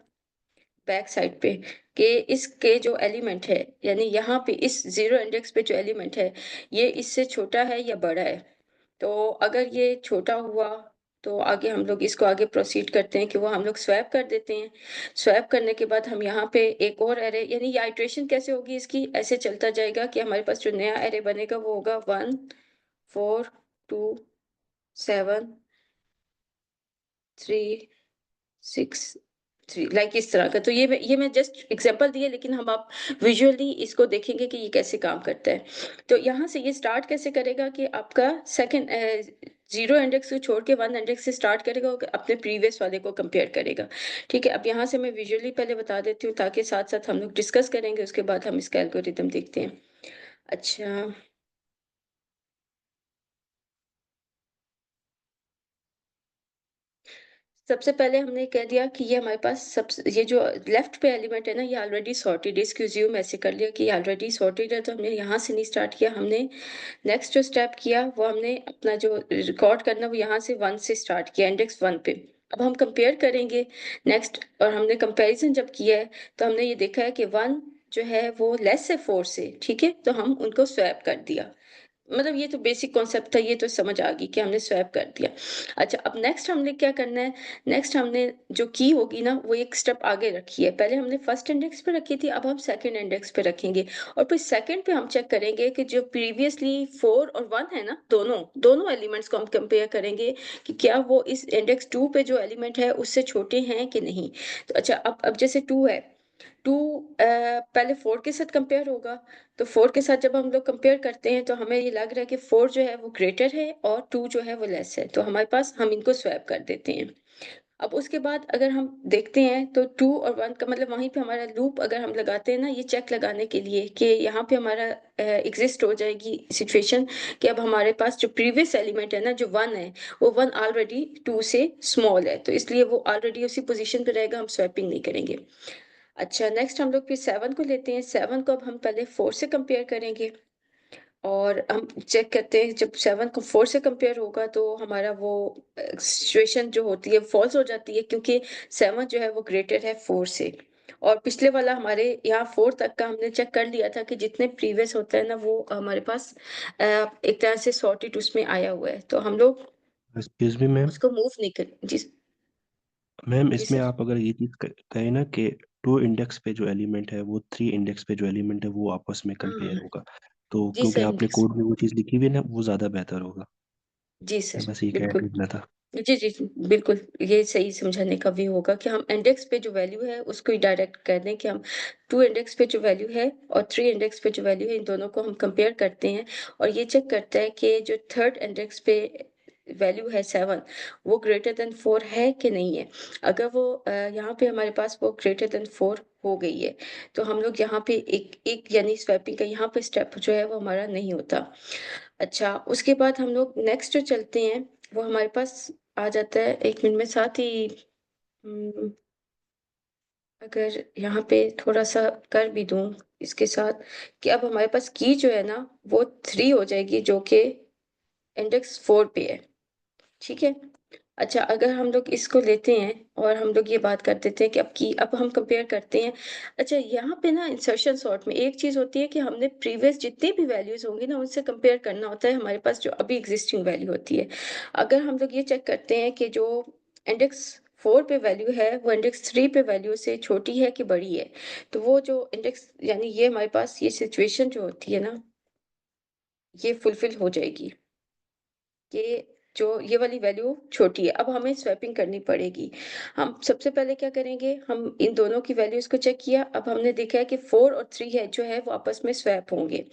बैक साइड पे कि इसके जो एलिमेंट है, यानी यहाँ पे इस 0 इंडेक्स पे जो एलिमेंट है ये इससे छोटा है या बड़ा है। तो अगर ये छोटा हुआ तो आगे हम लोग इसको आगे प्रोसीड करते हैं कि वो हम लोग स्वैप कर देते हैं। स्वैप करने के बाद हम यहाँ पे एक और एरे, यानी ये आइट्रेशन कैसे होगी इसकी, ऐसे चलता जाएगा कि हमारे पास जो नया एरे बनेगा वो होगा 1 4 2 7 3 6 3, लाइक इस तरह का। तो ये मैं जस्ट एग्जांपल दिए, लेकिन हम आप विजुअली इसको देखेंगे कि ये कैसे काम करता है। तो यहाँ से ये स्टार्ट कैसे करेगा कि आपका सेकंड 0 इंडेक्स को छोड़ के 1 इंडेक्स से स्टार्ट करेगा और अपने प्रीवियस वाले को कंपेयर करेगा। ठीक है, अब यहाँ से मैं विजुअली पहले बता देती हूँ ताकि साथ साथ हम लोग डिस्कस करेंगे, उसके बाद हम इसका एल्गोरिदम देखते हैं। अच्छा, सबसे पहले हमने कह दिया कि ये हमारे पास सब, ये जो लेफ्ट पे एलिमेंट है ना, ये ऑलरेडी सॉर्टेड है। इसको assume ऐसे कर लिया कि ये ऑलरेडी सॉर्टेड है, तो हमने यहाँ से नहीं स्टार्ट किया। हमने नेक्स्ट जो स्टेप किया वो हमने अपना जो रिकॉर्ड करना वो यहाँ से 1 से स्टार्ट किया, इंडेक्स 1 पे। अब हम कंपेयर करेंगे नेक्स्ट, और हमने कंपैरिजन जब किया है तो हमने ये देखा है कि 1 जो है वो लेस है 4 से, ठीक है, तो हम उनको स्वैप कर दिया। मतलब ये तो बेसिक कॉन्सेप्ट था, ये तो समझ आ गई कि हमने स्वैप कर दिया। अच्छा, अब नेक्स्ट हमने क्या करना है? नेक्स्ट हमने जो की होगी ना वो एक स्टेप आगे रखी है। पहले हमने फर्स्ट इंडेक्स पे रखी थी, अब हम सेकंड इंडेक्स पे रखेंगे और फिर सेकंड पे हम चेक करेंगे कि जो प्रीवियसली 4 और 1 है ना, दोनों दोनों एलिमेंट्स को हम कंपेयर करेंगे कि क्या वो इस इंडेक्स 2 पे जो एलिमेंट है उससे छोटे हैं कि नहीं। तो अच्छा, अब जैसे 2 है, 2 पहले 4 के साथ कंपेयर होगा, तो 4 के साथ जब हम लोग कंपेयर करते हैं तो हमें ये लग रहा है कि 4 जो है वो ग्रेटर है और 2 जो है वो लेस है, तो हमारे पास हम इनको स्वैप कर देते हैं। अब उसके बाद अगर हम देखते हैं तो 2 और 1 का मतलब वहीं पे हमारा लूप अगर हम लगाते हैं ना, ये चेक लगाने के लिए कि यहाँ पे हमारा एग्जिस्ट हो जाएगी सिचुएशन कि अब हमारे पास जो प्रीवियस एलिमेंट है ना, जो 1 है, वो 1 ऑलरेडी 2 से स्मॉल है, तो इसलिए वो ऑलरेडी उसी पोजीशन पे रहेगा, हम स्वैपिंग नहीं करेंगे। अच्छा, नेक्स्ट हम लोग फिर 7 को लेते हैं। 7 को अब हम पहले 4 से कंपेयर करेंगे और हम चेक करते हैं जब 7 को 4 से कंपेयर होगा तो हमारा वो सिचुएशन जो होती है फॉल्स हो जाती है, क्योंकि 7 जो है वो ग्रेटर है 4 से। और पिछले वाला हमारे यहाँ 4 तक का हमने चेक कर लिया था कि जितने प्रीवियस होता है ना वो हमारे पास एक तरह से सॉर्टेड उसमें आया हुआ है, तो हम लोग एक्सक्यूज मी मैम। उसको मूव नहीं कर। जी मैम जी इसमें सर। आप अगर ये चीज कहें ना कि 2 इंडेक्स पे जो एलिमेंट है वो 3 इंडेक्स पे जो एलिमेंट है वो आपस में कंपेयर हाँ होगा, तो जी क्योंकि सर, आपने इंडेक्स। कोड में वो चीज लिखी हुई है ना, वो ज्यादा बेहतर होगा। जी सर, मैं बस ये कह बिल्कुल। देना था। जी, जी, जी, बिल्कुल, ये सही समझाने का भी होगा कि हम इंडेक्स पे जो वैल्यू है उसको ही डायरेक्ट कर दें कि हम 2 इंडेक्स पे जो वैल्यू है और 3 इंडेक्स पे जो वैल्यू है, इन दोनों को हम कंपेयर करते हैं और ये चेक करता है कि जो थर्ड इंडेक्स पे वैल्यू है 7, वो ग्रेटर देन 4 है कि नहीं है। अगर वो यहाँ पे हमारे पास वो ग्रेटर देन 4 हो गई है, तो हम लोग यहाँ पे एक एक यानी स्वैपिंग का यहाँ पे स्टेप जो है वो हमारा नहीं होता। अच्छा, उसके बाद हम लोग नेक्स्ट जो चलते हैं वो हमारे पास आ जाता है 1 मिनट में, साथ ही अगर यहाँ पे थोड़ा-सा कर भी दूँ इसके साथ कि अब हमारे पास की जो है ना वो 3 हो जाएगी जो कि इंडेक्स 4 पे है, ठीक है? अच्छा, अगर हम लोग इसको लेते हैं और हम लोग ये बात कर देते हैं कि अब हम कंपेयर करते हैं। अच्छा, यहाँ पे ना इंसर्शन सॉर्ट में एक चीज़ होती है कि हमने प्रीवियस जितनी भी वैल्यूज़ होंगी ना उनसे कंपेयर करना होता है हमारे पास जो अभी एग्जिस्टिंग वैल्यू होती है। अगर हम लोग ये चेक करते हैं कि जो इंडेक्स 4 पे वैल्यू है वो इंडेक्स 3 पे वैल्यू से छोटी है कि बड़ी है, तो वो जो इंडेक्स यानी ये हमारे पास ये सिचुएशन जो होती है ना, ये फुलफिल हो जाएगी। कि जो ये वाली वैल्यू छोटी है, अब हमें स्वैपिंग करनी पड़ेगी। हम सबसे पहले क्या करेंगे, हम इन दोनों की वैल्यूज़ को चेक किया, अब हमने देखा है कि 4 और 3 है जो है वो आपस में स्वैप होंगे।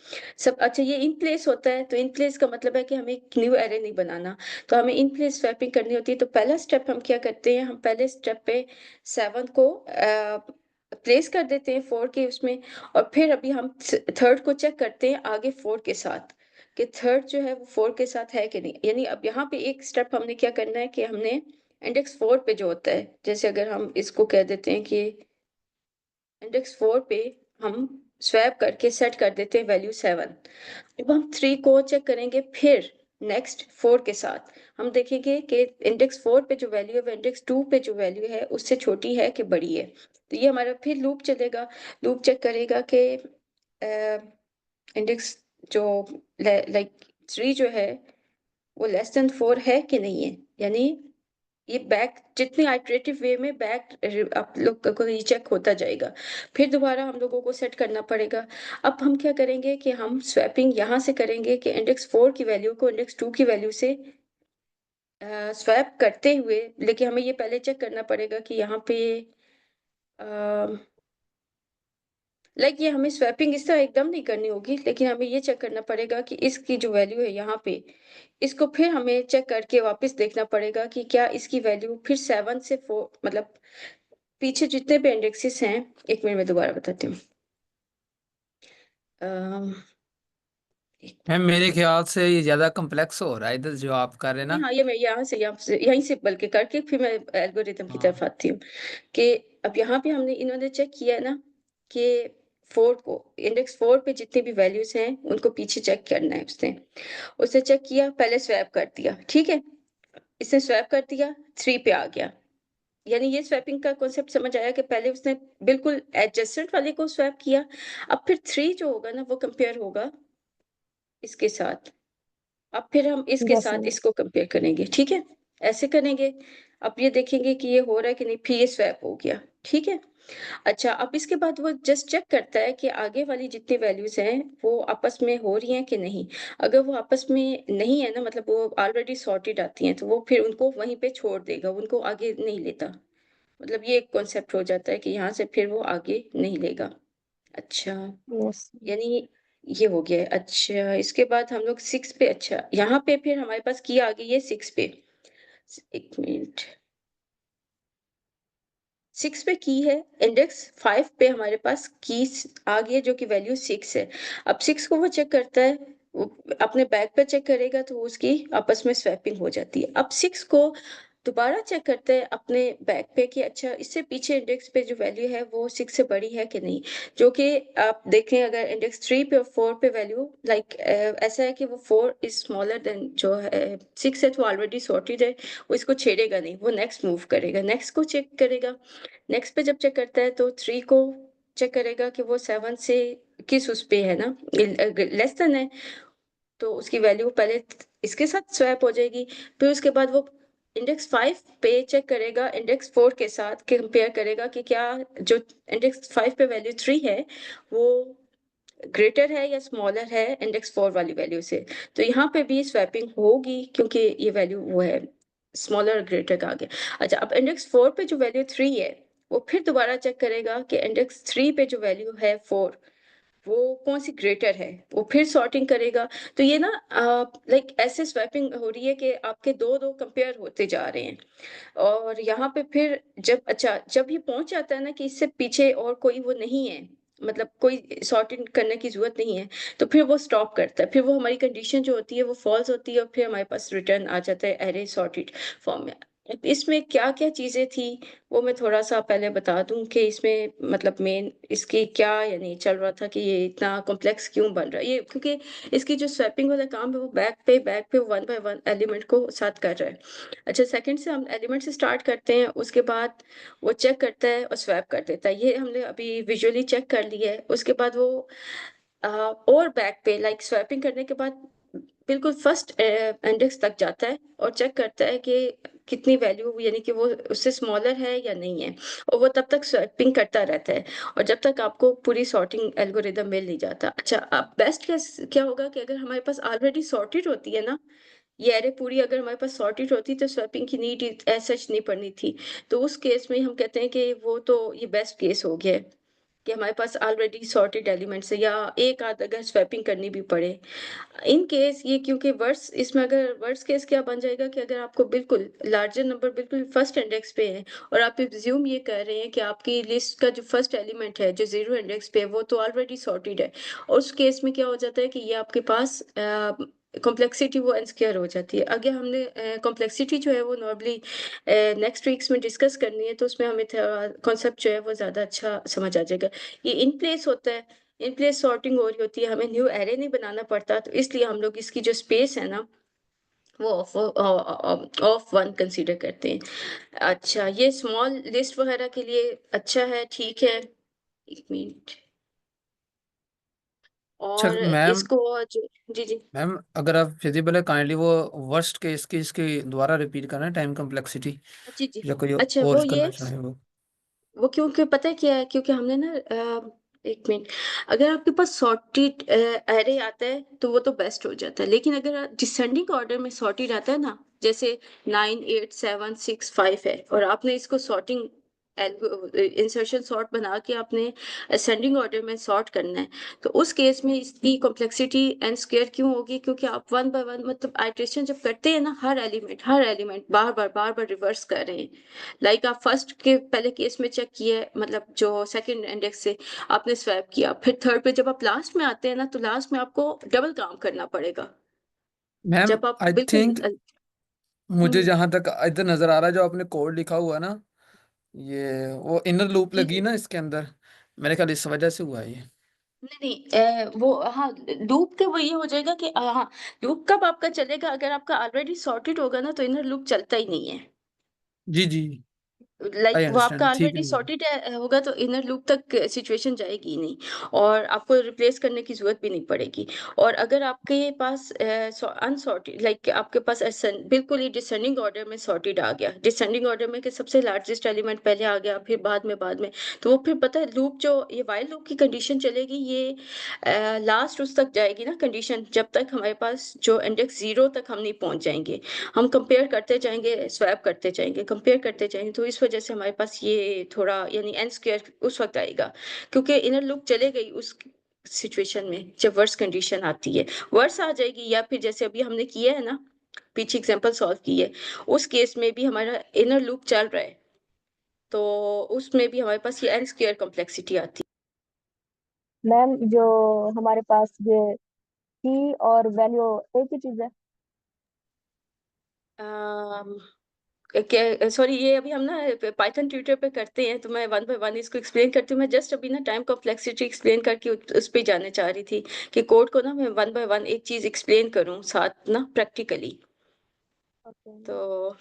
अच्छा, ये इन प्लेस होता है, तो इन प्लेस का मतलब है कि हमें एक न्यू अरे नहीं बनाना, तो हमें इन प्लेस स्वैपिंग करनी होती है। तो पहला स्टेप हम क्या करते हैं, हम पहले स्टेप पे 7 को प्लेस कर देते हैं 4 के उसमें, और फिर अभी हम थर्ड को चेक करते हैं आगे 4 के साथ, कि थर्ड जो है वो 4 के साथ है कि नहीं। यानी अब यहाँ पे एक स्टेप हमने क्या करना है कि हमने इंडेक्स 4 पे जो होता है, जैसे अगर हम इसको कह देते हैं कि इंडेक्स 4 पे हम स्वैप करके सेट कर देते हैं वैल्यू 7। अब हम 3 को चेक करेंगे, फिर नेक्स्ट 4 के साथ हम देखेंगे कि इंडेक्स 4 पे जो वैल्यू है वो इंडेक्स 2 पे जो वैल्यू है उससे छोटी है कि बड़ी है। तो ये हमारा फिर लूप चलेगा, लूप चेक करेगा कि इंडेक्स जो लाइक 3 जो है वो लेस देन 4 है कि नहीं है। यानी ये बैक जितने आइटरेटिव वे में बैक आप लोग को ये चेक होता जाएगा, फिर दोबारा हम लोगों को सेट करना पड़ेगा। अब हम क्या करेंगे कि हम स्वैपिंग यहाँ से करेंगे कि इंडेक्स 4 की वैल्यू को इंडेक्स 2 की वैल्यू से स्वैप करते हुए, लेकिन हमें ये पहले चेक करना पड़ेगा कि यहाँ पे लाइक ये हमें स्वैपिंग इस तरह एकदम नहीं करनी होगी, लेकिन हमें ये चेक करना पड़ेगा कि इसकी जो वैल्यू है यहाँ पे, इसको फिर हमें चेक करके वापस देखना पड़ेगा कि क्या इसकी वैल्यू फिर 7 से 4, मतलब पीछे जितने भी इंडेक्सेस हैं, एक मिनट में दोबारा बताती हूँ। अम, एक मैम मेरे ख्याल से ये ज्यादा कॉम्प्लेक्स हो रहा है इधर जो आप कर रहे हैं नहीं, ना। हाँ, ये मैं यहाँ से यहीं से बल्कि करके फिर मैं एल्गोरिथम की तरफ हाँ आती हूँ कि अब यहाँ पे हमने इन्होंने चेक किया है ना कि 4 को इंडेक्स 4 पे जितनी भी वैल्यूज हैं उनको पीछे चेक करना है उसने। उसने चेक किया, पहले स्वैप कर दिया, ठीक है, इसने स्वैप कर दिया, 3 पे आ गया। यानी ये स्वैपिंग का कॉन्सेप्ट समझ आया कि पहले उसने बिल्कुल एडजेसेंट वाले को स्वैप किया, अब फिर 3 जो होगा ना वो कंपेयर होगा इसके साथ, अब फिर हम इसके यस साथ मैम। इसको कंपेयर करेंगे, ठीक है? ऐसे करेंगे, अब ये देखेंगे कि ये हो रहा है कि नहीं, फिर ये स्वैप हो गया, ठीक है? अच्छा, अब इसके बाद वो जस्ट चेक करता है कि आगे वाली जितनी वैल्यूज़ हैं, वो आपस में हो रही हैं कि नहीं। अगर वो आपस में नहीं है ना, मतलब वो ऑलरेडी सॉर्टेड आती हैं, तो वो फिर उनको वहीं पे छोड़ देगा, उनको आगे नहीं लेता। मतलब ये एक कॉन्सेप्ट हो जाता है कि यहाँ से फिर वो आगे नहीं लेगा। अच्छा, यस। यानी ये हो गया है। अच्छा, इसके बाद हम लोग 6 पे, अच्छा, यहाँ पे फिर हमारे पास की आ गई है 6 पे। 1 मिनट, 6 पे की है, इंडेक्स 5 पे हमारे पास की आ गई है जो कि वैल्यू 6 है। अब 6 को वो चेक करता है, वो अपने बैक पे चेक करेगा तो उसकी आपस में स्वैपिंग हो जाती है। अब 6 को दोबारा चेक करते हैं अपने बैक पे कि अच्छा इससे पीछे इंडेक्स पे जो वैल्यू है वो 6 से बड़ी है कि नहीं। जो कि आप देखें अगर इंडेक्स 3 पे और 4 पे वैल्यू लाइक ऐसा है कि वो 4 इज स्मॉलर देन जो है 6 है, तो ऑलरेडी सॉर्टेड है, वो इसको छेड़ेगा नहीं, वो नेक्स्ट मूव करेगा, नेक्स्ट को चेक करेगा। नेक्स्ट पे जब चेक करता है तो 3 को चेक करेगा कि वो 7 से किस उस पे है ना, लेस देन है, तो उसकी वैल्यू पहले इसके साथ स्वैप हो जाएगी। फिर उसके बाद वो इंडेक्स 5 पे चेक करेगा इंडेक्स 4 के साथ, कंपेयर करेगा कि क्या जो इंडेक्स 5 पे वैल्यू 3 है वो ग्रेटर है या स्मॉलर है इंडेक्स 4 वाली वैल्यू से। तो यहाँ पे भी स्वैपिंग होगी क्योंकि ये वैल्यू वो है, स्मॉलर और ग्रेटर का आ गया। अच्छा, अब इंडेक्स 4 पे जो वैल्यू 3 है वो फिर दोबारा चेक करेगा कि इंडेक्स 3 पे जो वैल्यू है 4 वो कौन सी ग्रेटर है, वो फिर सॉर्टिंग करेगा। तो ये ना लाइक ऐसे स्वैपिंग हो रही है कि आपके दो दो कंपेयर होते जा रहे हैं। और यहाँ पे फिर जब अच्छा जब ये पहुंच जाता है ना कि इससे पीछे और कोई वो नहीं है, मतलब कोई सॉर्टिंग करने की जरूरत नहीं है, तो फिर वो स्टॉप करता है, फिर वो हमारी कंडीशन जो होती है वो फॉल्स होती है और फिर हमारे पास रिटर्न आ जाता है एरे सॉर्टेड फॉर्म में। इसमें क्या-क्या चीज़ें थी, वो मैं थोड़ा-सा पहले बता दूँ कि इसमें मतलब मेन इसकी क्या यानी चल रहा था कि ये इतना कॉम्प्लेक्स क्यों बन रहा है। ये क्योंकि इसकी जो स्वैपिंग वाला काम है वो बैक पे वन बाय वन एलिमेंट को साथ कर रहा है। अच्छा सेकंड से हम एलिमेंट से स्टार्ट करते हैं, उसके बाद वो चेक करता है और स्वैप कर देता है। ये हमने अभी विजुअली चेक कर लिया है। उसके बाद वो अ, और बैक पे लाइक स्वैपिंग करने के बाद बिल्कुल फर्स्ट इंडेक्स तक जाता है और चेक करता है कि कितनी वैल्यू यानी कि वो उससे स्मॉलर है या नहीं है और वो तब तक स्वैपिंग करता रहता है और जब तक आपको पूरी सॉर्टिंग एल्गोरिदम मिल नहीं जाता। अच्छा अब बेस्ट केस क्या होगा कि अगर हमारे पास ऑलरेडी सॉर्टेड होती है ना, ये एरे पूरी अगर हमारे पास सॉर्टेड होती तो स्वैपिंग की नीड एज सच नहीं पड़नी थी। तो उस केस में हम कहते हैं कि वो तो ये बेस्ट केस हो गया है कि हमारे पास ऑलरेडी सॉर्टेड एलिमेंट्स है या एक आध अगर स्वैपिंग करनी भी पड़े। इन केस ये क्योंकि वर्स इसमें अगर वर्स केस क्या बन जाएगा कि अगर आपको बिल्कुल लार्जर नंबर बिल्कुल फर्स्ट इंडेक्स पे है और आप अज्यूम ये कर रहे हैं कि आपकी लिस्ट का जो फर्स्ट एलिमेंट है जो जीरो इंडेक्स पे है वो तो ऑलरेडी सॉर्टेड है और उस केस में क्या हो जाता है कि ये आपके पास कॉम्प्लेक्सिटी वो अनस्क्योर हो जाती है। अगर हमने कॉम्प्लेक्सिटी जो है वो नॉर्मली नेक्स्ट वीक्स में डिस्कस करनी है तो उसमें हमें थोड़ा कॉन्सेप्ट जो है वो ज़्यादा अच्छा समझ आ जाएगा। ये इन प्लेस होता है, इन प्लेस सॉर्टिंग हो रही होती है, हमें न्यू एरे नहीं बनाना पड़ता, तो इसलिए हम लोग इसकी जो स्पेस है ना, वो ऑफ वन कंसीडर करते हैं। अच्छा, ये स्मॉल लिस्ट वगैरह के लिए अच्छा है, ठीक है। 1 मिनट अच्छा और मैम, इसको जो जी, जी। मैम अगर आप फिजिबल है काइंडली वो वर्स्ट केस की इसकी दोबारा रिपीट करना है, टाइम कम्प्लेक्सिटी, जी, जी। या कोई अच्छा वो और ये करना चाहे वो। वो क्योंकि पता है क्या है क्योंकि हमने ना 1 मिनट अगर आपके पास सॉर्टेड एरे आता है तो वो तो बेस्ट हो जाता है लेकिन अगर डिसेंडिंग ऑर्डर में सॉर्टेड आता है ना जैसे 9 8 7 6 5 है और आपने इसको सॉर्टिंग इंसर्शन सॉर्ट बना के आपने असेंडिंग ऑर्डर में सॉर्ट करना है तो उस केस में इसकी कॉम्प्लेक्सिटी एंड स्क्वायर क्यों होगी क्योंकि आप वन बाय वन मतलब आइट्रेशन जब करते हैं ना हर एलिमेंट बार बार रिवर्स कर रहे हैं लाइक आप फर्स्ट के पहले केस में चेक किए मतलब जो सेकंड इंडेक्स से आपने स्वैप किया फिर थर्ड पे जब आप लास्ट में आते हैं ना तो लास्ट में आपको डबल काम करना पड़ेगा मैम जब आप आई बिल्कुल थिंक मुझे हम्म, जहां तक इधर नजर आ रहा है जो आपने कोड लिखा हुआ है ना, ये वो इनर लूप जी लगी जी ना इसके अंदर, मेरे ख्याल इस वजह से हुआ है ये। नहीं नहीं वो हाँ लूप का वो ये हो जाएगा कि हाँ लूप कब आपका चलेगा अगर आपका ऑलरेडी सॉर्टेड होगा ना तो इनर लूप चलता ही नहीं है जी जी, लाइक आई वो आपका अंडरस्टैंड, ठीक है ऑलरेडी मैम। सॉर्टेड होगा तो इनर लूप तक सिचुएशन जाएगी ही नहीं और आपको रिप्लेस करने की जरूरत भी नहीं पड़ेगी और अगर आपके पास अनसॉर्टेड लाइक आपके पास बिल्कुल ही डिसेंडिंग ऑर्डर में सॉर्टेड आ गया डिसेंडिंग ऑर्डर में कि सबसे लार्जेस्ट एलिमेंट पहले आ गया फिर बाद में तो वो फिर पता है लूप जो ये वाइल लूप की कंडीशन चलेगी ये लास्ट उस तक जाएगी ना कंडीशन जब तक हमारे पास जो इंडेक्स जीरो तक हम नहीं पहुंच जाएंगे हम कंपेयर करते जाएंगे स्वैप करते जाएंगे कंपेयर करते जाएंगे तो इस वजह से हमारे पास ये थोड़ा यानी एन स्क्वायर उस वक्त आएगा क्योंकि इनर लूप चले गई उस सिचुएशन में जब वर्स कंडीशन आती है वर्स आ जाएगी या फिर जैसे अभी हमने किया है ना पीछे एग्जांपल सॉल्व की है उस केस में भी हमारा इनर लूप चल रहा है तो उसमें भी हमारे पास ये एन स्क्वायर कॉम्प्लेक्सिटी आती मैम जो हमारे पास ये की और वैल्यू एक ही चीज है। है क्या सॉरी ये अभी हम ना पाइथन ट्यूटर पे करते हैं तो मैं वन बाय वन इसको एक्सप्लेन करती हूँ मैं जस्ट अभी ना टाइम कॉम्प्लेक्सिटी एक्सप्लेन करके उस पे जाने चाह रही थी कि कोड को ना मैं वन बाय वन एक चीज एक्सप्लेन करूँ साथ ना प्रैक्टिकली ओके मैम। तो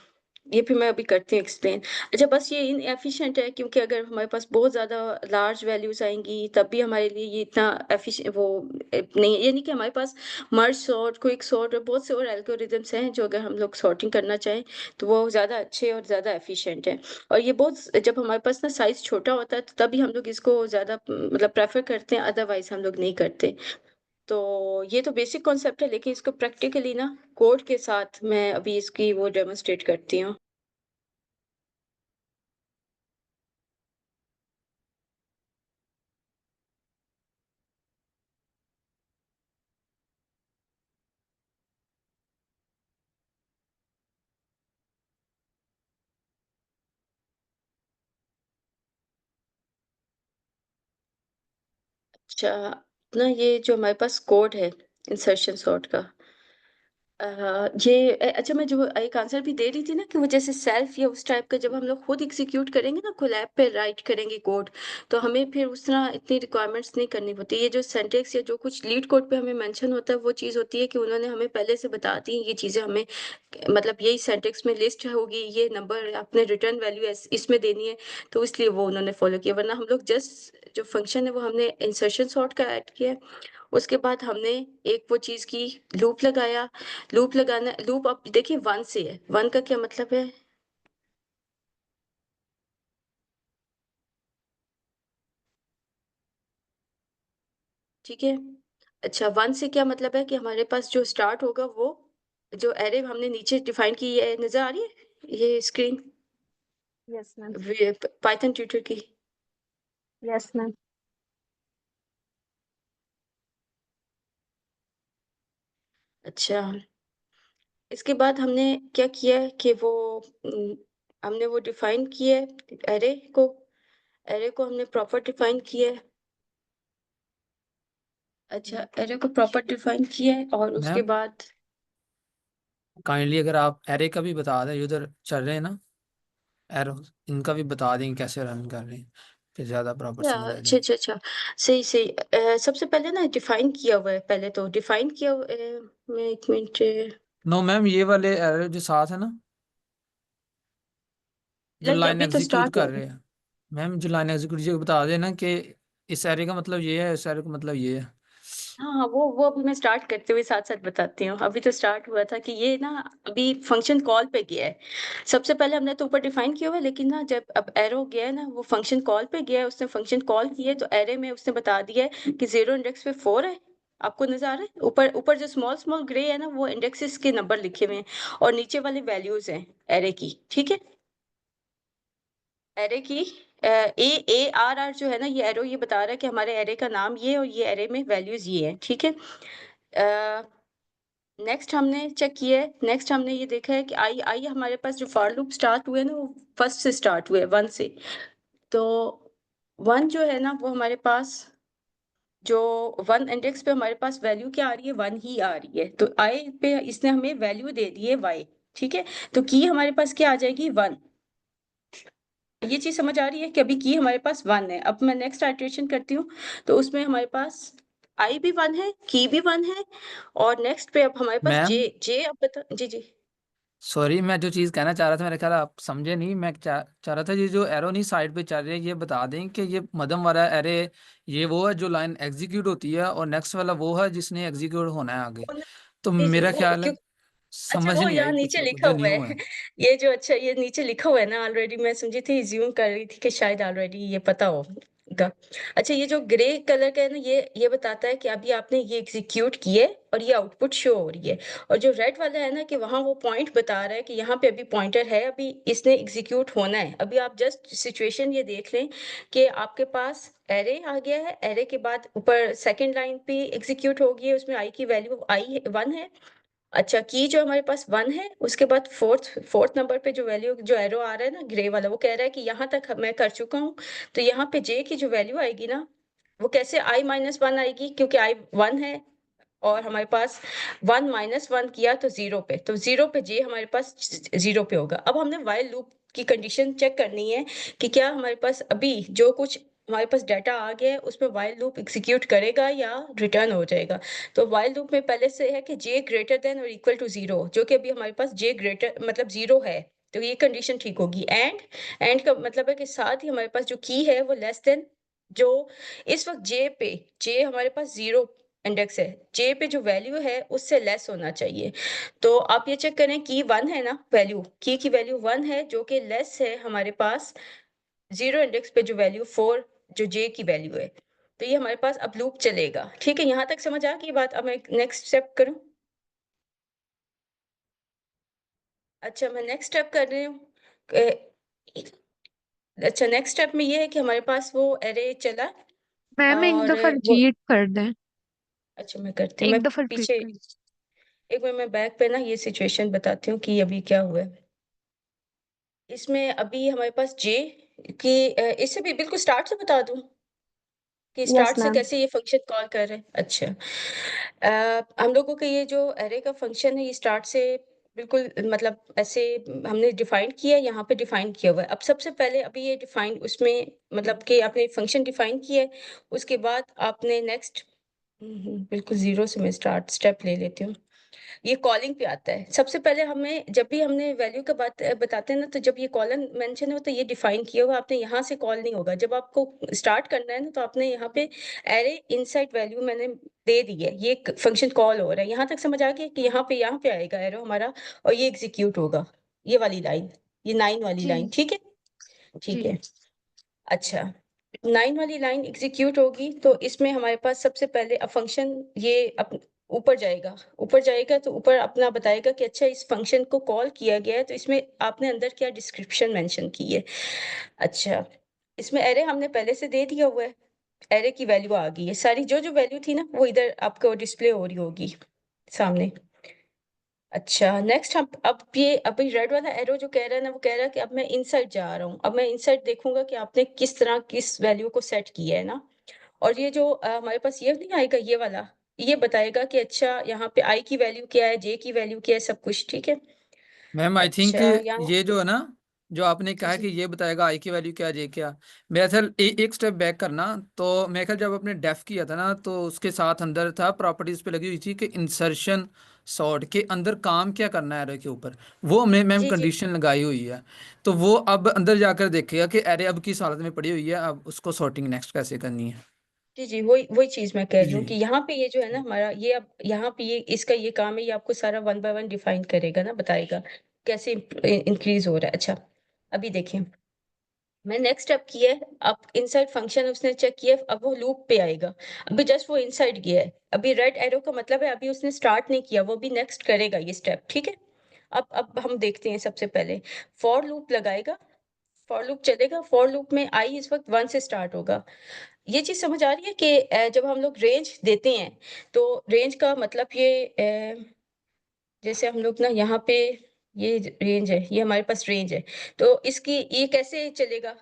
ये फिर मैं अभी करती हूँ एक्सप्लेन। अच्छा बस ये इनएफिशिएंट है क्योंकि अगर हमारे पास बहुत ज़्यादा लार्ज वैल्यूज आएंगी तब भी हमारे लिए ये इतना एफिशिएंट वो नहीं यानी कि हमारे पास मर्ज सॉर्ट क्विक सॉर्ट और बहुत से और एल्गोरिदम्स हैं जो अगर हम लोग सॉर्टिंग करना चाहें तो वो ज़्यादा अच्छे और ज़्यादा एफिशिएंट है और ये बहुत जब हमारे पास ना साइज छोटा होता है तो तभी हम लोग इसको ज़्यादा मतलब प्रेफर करते हैं अदरवाइज हम लोग नहीं करते तो ये तो बेसिक कॉन्सेप्ट है लेकिन इसको प्रैक्टिकली ना कोड के साथ मैं अभी इसकी वो डेमोन्स्ट्रेट करती हूँ। अच्छा ना ये जो हमारे पास कोड है इंसर्शन सॉर्ट का अच्छा, मैं जो एक आंसर भी दे रही थी ना कि वो जैसे सेल्फ या उस टाइप का जब हम लोग खुद एग्जीक्यूट करेंगे ना, कोलैब पे राइट करेंगे कोड, तो हमें फिर उस तरह इतनी रिक्वायरमेंट्स नहीं करनी पड़ती। ये जो सिंटेक्स या जो कुछ लीड कोड पे हमें मेंशन होता है, वो चीज़ होती है कि उन्होंने हमें पहले से बता दी ये चीज़ें हमें, मतलब यही सिंटेक्स में लिस्ट होगी, ये नंबर अपने रिटर्न वैल्यू इसमें देनी है, तो इसलिए वो उन्होंने फॉलो किया। वरना हम लोग जस्ट जो फंक्शन है वो हमने इंसर्शन सॉर्ट का ऐड किया है। उसके बाद हमने एक वो चीज़ की, लूप लगाया। लूप लगाना, लूप आप देखिए 1 से है। 1 का क्या मतलब है? ठीक है। अच्छा, 1 से क्या मतलब है कि हमारे पास जो स्टार्ट होगा वो जो एरे हमने नीचे डिफाइन की है, नजर आ रही है ये screen yes ma'am. Python tutor की? Yes ma'am. अच्छा, इसके बाद हमने क्या किया है कि वो हमने वो डिफाइन किया है एरे को। एरे को हमने प्रॉपर डिफाइन किया है। अच्छा, एरे को प्रॉपर डिफाइन किया है और उसके मैम बाद काइंडली अगर आप एरे का भी बता दें, उधर चल रहे हैं ना एरो, इनका भी बता देंगे कैसे रन कर रहे हैं, फिर ज्यादा प्रॉपर समझ आ अच्छा जाएगी। अच्छा अच्छा, सही सही। सबसे पहले ना डिफाइन किया हुआ है, पहले तो डिफाइन किया हुआ है। मैं एक मिनट, नो मैम, ये वाले एरो जो साथ है ना, जो लाइक लाइन अभी तो एग्जीक्यूट स्टार्ट हुआ कर है। रहे हैं। मैम जो लाइन एग्जीक्यूट, ये बता देना कि इस एरे का मतलब ये है, इस एरे का मतलब ये है। हाँ हाँ, वो अभी मैं स्टार्ट करते हुए साथ साथ बताती हूँ। अभी तो स्टार्ट हुआ था कि ये ना अभी फंक्शन कॉल पे गया है। सबसे पहले हमने तो ऊपर डिफाइन किया हुआ है, लेकिन ना जब अब एरो गया है ना, वो फंक्शन कॉल पे गया है, उसने फंक्शन कॉल किया है, तो एरे में उसने बता दिया है कि 0 इंडेक्स पे 4 है। आपको नजर आ रहा है? ऊपर ऊपर जो स्मॉल स्मॉल ग्रे है ना, वो इंडेक्सेस के नंबर लिखे हुए हैं, और नीचे वाले वैल्यूज हैं एरे की। ठीक है, एरे की ARR जो है ना, ये एरो ये बता रहा है कि हमारे एरे का नाम ये है और ये एरे में वैल्यूज ये है। ठीक है। नेक्स्ट हमने चेक किया है, नेक्स्ट हमने ये देखा है कि आई आई हमारे पास जो फॉर लूप स्टार्ट हुए ना, वो फर्स्ट से स्टार्ट हुए, 1 से। तो 1 जो है ना, वो हमारे पास जो 1 इंडेक्स पे हमारे पास वैल्यू क्या आ रही है, 1 ही आ रही है। तो आई पे इसने हमें वैल्यू दे दी है y। ठीक है, तो की हमारे पास क्या आ जाएगी, 1। ये चीज समझ आ रही है कि अभी की हमारे पास 1 है। अब मैं नेक्स्ट आइटरेशन करती हूँ, तो उसमें हमारे पास आई भी 1 है, की भी 1 है, और नेक्स्ट पे अब हमारे पास मैम जे जे अब बता जी जी। सॉरी, मैं जो चीज़ कहना चाह रहा था, मेरे ख्याल आप समझे नहीं। मैं चाह रहा था ये जो एरो नहीं साइड पे चल रही है, ये बता दें कि ये मध्यम वाला एरे ये वो है जो लाइन एग्जीक्यूट होती है, और नेक्स्ट वाला वो है जिसने एग्जीक्यूट होना है आगे। तो जी जी, मेरा वो ख्याल है क्यों? अच्छा, समझ वो नहीं यहाँ आई कुछ नीचे लोग लिखा जो हुआ न्यू है। है। ये जो, अच्छा, ये नीचे लिखा हुआ है ना ऑलरेडी, मैं समझी थी, ज्यूम कर रही थी कि शायद ऑलरेडी ये पता होगा। अच्छा, ये जो ग्रे कलर का है ना, ये बताता है कि अभी आपने ये एग्जीक्यूट किए और ये आउटपुट शो हो रही है। और जो रेड वाला है ना, कि वहां वो पॉइंट बता रहा है कि यहाँ पे अभी पॉइंटर है, अभी इसने एग्जीक्यूट होना है। अभी आप जस्ट सिचुएशन ये देख लें कि आपके पास एरे आ गया है, एरे के बाद ऊपर सेकंड लाइन पे एग्जीक्यूट हो गई है, उसमें आई की वैल्यू आई 1 है। अच्छा, की जो हमारे पास 1 है, उसके बाद फोर्थ नंबर पे जो वैल्यू, जो एरो आ रहा है ना ग्रे वाला, वो कह रहा है कि यहाँ तक मैं कर चुका हूँ। तो यहाँ पे जे की जो वैल्यू आएगी ना, वो कैसे I-1 आएगी, क्योंकि आई 1 है और हमारे पास 1 - 1 किया तो 0 पे, तो 0 पे जे हमारे पास 0 पे होगा। अब हमने वाइल लूप की कंडीशन चेक करनी है कि क्या हमारे पास अभी जो कुछ हमारे पास डाटा आ गया है उसमें वाइल लूप एग्जीक्यूट करेगा या रिटर्न हो जाएगा। तो वाइल लूप में पहले से है कि जे ग्रेटर देन और इक्वल टू 0, जो कि अभी हमारे पास जे ग्रेटर मतलब 0 है, तो ये कंडीशन ठीक होगी। एंड का मतलब है कि साथ ही हमारे पास जो की है वो लेस देन, जो इस वक्त जे हमारे पास 0 इंडेक्स है, जे पे जो वैल्यू है उससे लेस होना चाहिए। तो आप ये चेक करें, की 1 है ना, वैल्यू की वैल्यू 1 है, जो कि लेस है हमारे पास 0 इंडेक्स पे जो वैल्यू 4, जो जे की वैल्यू है। तो ये हमारे पास अब लूप चलेगा। ठीक है, यहाँ तक समझ आ गई बात? अब मैं नेक्स्ट स्टेप करूँ? अच्छा, मैं नेक्स्ट स्टेप कर रही हूँ। अच्छा, नेक्स्ट स्टेप में ये है कि हमारे पास वो एरे चला मैम एक और दफा वो, रिपीट कर दें। अच्छा मैं करती हूँ, मैं एक दफा रिपीट पीछे, कर दें। एक मिनट, मैं बैक पे ना ये सिचुएशन बताती हूँ कि अभी क्या हुआ है। इसमें अभी हमारे पास जे की इससे भी बिल्कुल स्टार्ट से बता दूं कि यस स्टार्ट से मैम। कैसे ये फंक्शन कॉल कर रहे हैं। अच्छा, हम लोगों का ये जो एरे का फंक्शन है ये स्टार्ट से बिल्कुल मतलब ऐसे हमने डिफाइन किया है, यहाँ पे डिफाइन किया हुआ है। अब सबसे पहले अभी ये डिफाइन उसमें मतलब कि आपने फंक्शन डिफाइन किया है, उसके बाद आपने नेक्स्ट बिल्कुल जीरो से मैं स्टार्ट स्टेप ले लेती हूँ। ये कॉलिंग पे आता है। सबसे पहले हमें जब भी हमने वैल्यू का बात बताते हैं ना, तो जब ये कॉलन मेंशन है तो ये डिफाइन किया हुआ, आपने यहाँ से कॉल नहीं होगा। जब आपको स्टार्ट करना है ना, तो आपने यहाँ पे एरे इनसाइड वैल्यू मैंने दे दी है, ये फंक्शन कॉल हो रहा है। यहाँ तक समझ आ गया कि यहाँ पे आएगा एरो हमारा और ये एग्जीक्यूट होगा, ये वाली लाइन, ये 9 वाली जी लाइन। ठीक है, ठीक जी है। अच्छा, 9 वाली लाइन एग्जीक्यूट होगी तो इसमें हमारे पास सबसे पहले फंक्शन ये ऊपर जाएगा। ऊपर जाएगा तो ऊपर अपना बताएगा कि अच्छा इस फंक्शन को कॉल किया गया है, तो इसमें आपने अंदर क्या डिस्क्रिप्शन मेंशन की है। अच्छा, इसमें एरे हमने पहले से दे दिया हुआ है, एरे की वैल्यू आ गई है सारी, जो जो वैल्यू थी ना वो इधर आपको डिस्प्ले हो रही होगी सामने। अच्छा, नेक्स्ट हम अब ये अभी रेड वाला एरो जो कह रहा है ना, वो कह रहा है कि अब मैं इनसाइड जा रहा हूँ। अब मैं इनसाइड देखूंगा कि आपने किस तरह किस वैल्यू को सेट किया है ना। और ये जो हमारे पास ये नहीं आएगा, ये वाला ये बताएगा कि अच्छा यहाँ पे आई की वैल्यू क्या है, जे की वैल्यू क्या है, सब कुछ। ठीक है। मैम आई थिंक अच्छा, यहाँ ये जो है ना, जो आपने जी कहा जी कि ये बताएगा आई की वैल्यू क्या जे क्या, मेरा ख्याल एक स्टेप बैक करना। तो मेरे ख्याल जब आपने डेफ किया था ना, तो उसके साथ अंदर था प्रॉपर्टीज पे लगी हुई थी कि इंसर्शन सॉर्ट के अंदर काम क्या करना है एरे के ऊपर, वो हमने मैम जी जी कंडीशन लगाई हुई है। तो वो अब अंदर जाकर देखेगा कि एरे अब किस हालत में पड़ी हुई है, अब उसको सॉर्टिंग नेक्स्ट कैसे करनी है। जी जी वही वही चीज मैं कह रही हूँ कि जी यहाँ पे ये जो है ना हमारा, ये अब यहाँ पे ये इसका ये काम है, ये आपको सारा 1 बाय 1 डिफाइन करेगा ना, बताएगा कैसे इंक्रीज हो रहा है। अच्छा, अभी देखिए मैं नेक्स्ट स्टेप किया है। अब इनसाइड फंक्शन उसने चेक किया, अब वो लूप पे आएगा। अभी जस्ट वो इनसाइड गया है, अभी रेड एरो का मतलब है अभी उसने स्टार्ट नहीं किया, वो भी नेक्स्ट करेगा ये स्टेप। ठीक है, अब हम देखते हैं। सबसे पहले फॉर लूप लगाएगा, फॉर लूप चलेगा। फॉर लूप में आई इस वक्त 1 से स्टार्ट होगा। ये चीज समझ आ रही है कि जब हम लोग रेंज देते हैं तो रेंज का मतलब ये जैसे हम लोग ना यहाँ पे ये रेंज है, ये हमारे पास रेंज है, तो इसकी ये कैसे चलेगा,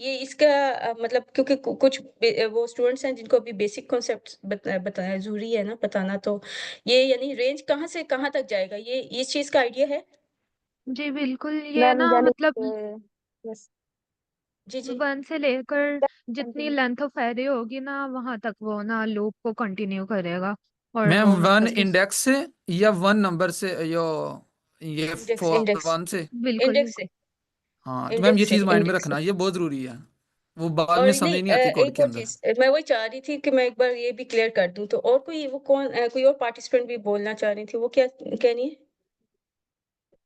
ये इसका मतलब क्योंकि कुछ वो स्टूडेंट्स हैं जिनको अभी बेसिक कॉन्सेप्ट बताना जरूरी है ना बताना, तो ये यानी रेंज कहाँ से कहाँ तक जाएगा, ये इस चीज का आइडिया है। जी बिल्कुल, ये मैम ना यानी मतलब यस, 1 से लेकर जितनी कंटिन्यू। लेंथ ऑफ एरे होगी ना, वहां तक वो ना लूप को कंटिन्यू करेगा और मैम वो वन मतलब जिस इंडेक्स से या वन नंबर से, यो ये इंडेक्स फॉर इंडेक्स वन से। बिल्कुल इंडेक्स से हाँ तो मैम ये इंडेक्स से चीज़ माइंड में इंडेक्स से। रखना, ये बहुत ज़रूरी है, वो बाद और में नहीं समझ नहीं आती कोड एक के और अंदर। चीज मैं वही चाह रही थी कि मैं एक बार ये भी क्लियर कर दूं, तो और कोई वो कौन कोई और पार्टिसिपेंट भी बोलना चाह रही थी, वो क्या कहनी है।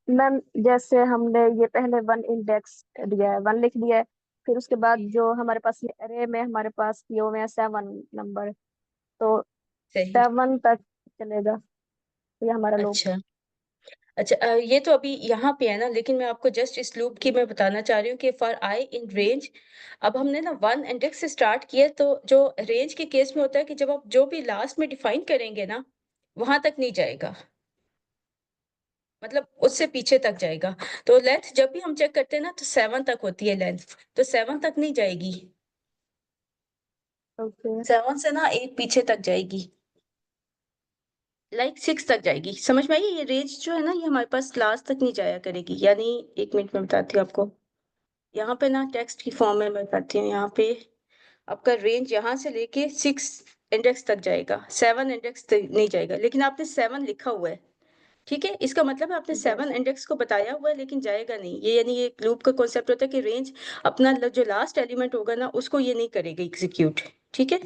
मैम जैसे हमने ये पहले 1 इंडेक्स दिया है, 1 लिख दिया है, फिर उसके बाद जी जो हमारे पास ये अरे में हमारे पास किए हुए हैं 7 नंबर, तो सही। 7 तक चलेगा, ये हमारा लूप। अच्छा अच्छा, ये तो अभी यहाँ पे है ना, लेकिन मैं आपको जस्ट इस लूप की मैं बताना चाह रही हूँ कि फॉर आई इन रेंज, अब हमने ना 1 इंडेक्स से स्टार्ट किया, तो जो रेंज के केस में होता है कि जब आप जो भी लास्ट में डिफाइन करेंगे ना, वहां तक नहीं जाएगा, मतलब उससे पीछे तक जाएगा। तो लेंथ जब भी हम चेक करते हैं ना, तो 7 तक होती है लेंथ, तो 7 तक नहीं जाएगी, ओके। 7 से ना एक पीछे तक जाएगी, लाइक 6 तक जाएगी। समझ में आई ये रेंज जो है ना, ये हमारे पास लास्ट तक नहीं जाया करेगी। यानी एक मिनट में बताती हूँ आपको, यहाँ पे ना टेक्स्ट की फॉर्म में मैं बताती हूँ। यहाँ पे आपका रेंज यहाँ से लेके 6 इंडेक्स तक जाएगा, 7 इंडेक्स तक नहीं जाएगा, लेकिन आपने 7 लिखा हुआ है। ठीक है, इसका मतलब है आपने 7 यस। इंडेक्स को बताया हुआ है, लेकिन जाएगा नहीं ये। यानी ये लूप का कॉन्सेप्ट होता है कि रेंज अपना जो लास्ट एलिमेंट होगा ना, उसको ये नहीं करेगा एग्जीक्यूट। ठीक है,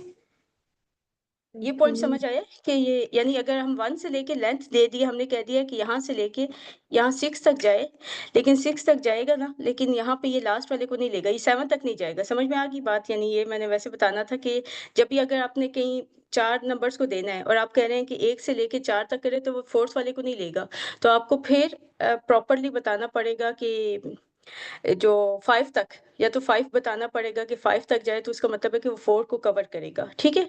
ये पॉइंट समझ आया कि ये यानी अगर हम 1 से लेके लेंथ दे दी, हमने कह दिया कि यहाँ से लेके यहाँ 6 तक जाए, लेकिन 6 तक जाएगा ना, लेकिन यहाँ पे ये लास्ट वाले को नहीं लेगा, ये 7 तक नहीं जाएगा। समझ में आ गई बात। यानी ये मैंने वैसे बताना था कि जब भी अगर आपने कहीं 4 नंबर्स को देना है और आप कह रहे हैं कि 1 से लेके 4 तक करें, तो वो फोर्थ वाले को नहीं लेगा, तो आपको फिर प्रॉपरली बताना पड़ेगा कि जो 5 तक, या तो 5 बताना पड़ेगा कि 5 तक जाए, तो उसका मतलब है कि वो 4 को कवर करेगा। ठीक है।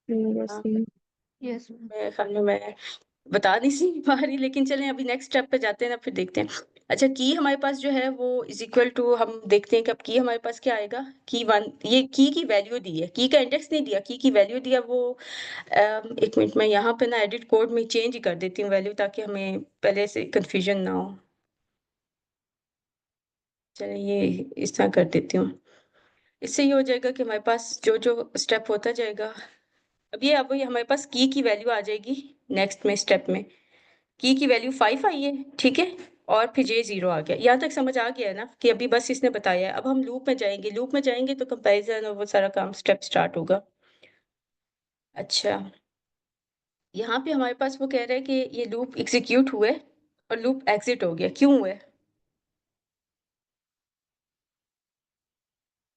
यस। हाँ, यस। मेरे ख्याल में मैं बता नहीं सी पा रही, लेकिन चलें अभी नेक्स्ट स्टेप पे जाते हैं ना, फिर देखते हैं। अच्छा, की हमारे पास जो है वो इज इक्वल टू, हम देखते हैं कि अब की हमारे पास क्या आएगा। की 1, ये की वैल्यू दी है, की का इंडेक्स नहीं दिया, की वैल्यू दिया वो। एक मिनट में यहाँ पे ना एडिट कोड में चेंज ही कर देती हूँ वैल्यू, ताकि हमें पहले से कंफ्यूजन ना हो। चलिए ये इस तरह कर देती हूँ। इससे ये हो जाएगा कि हमारे पास जो जो स्टेप होता जाएगा, अब ये हमारे पास की वैल्यू आ जाएगी नेक्स्ट में स्टेप में। की वैल्यू 5 आई है, ठीक है। और फिर जे 0 आ गया। यहाँ तक समझ आ गया है ना, कि अभी बस इसने बताया है। अब हम लूप में जाएंगे तो कंपैरिजन और वो सारा काम स्टेप स्टार्ट होगा। अच्छा, यहाँ पे हमारे पास वो कह रहा है कि ये लूप एग्जीक्यूट हुए और लूप एग्जिट हो गया। क्यों हुआ?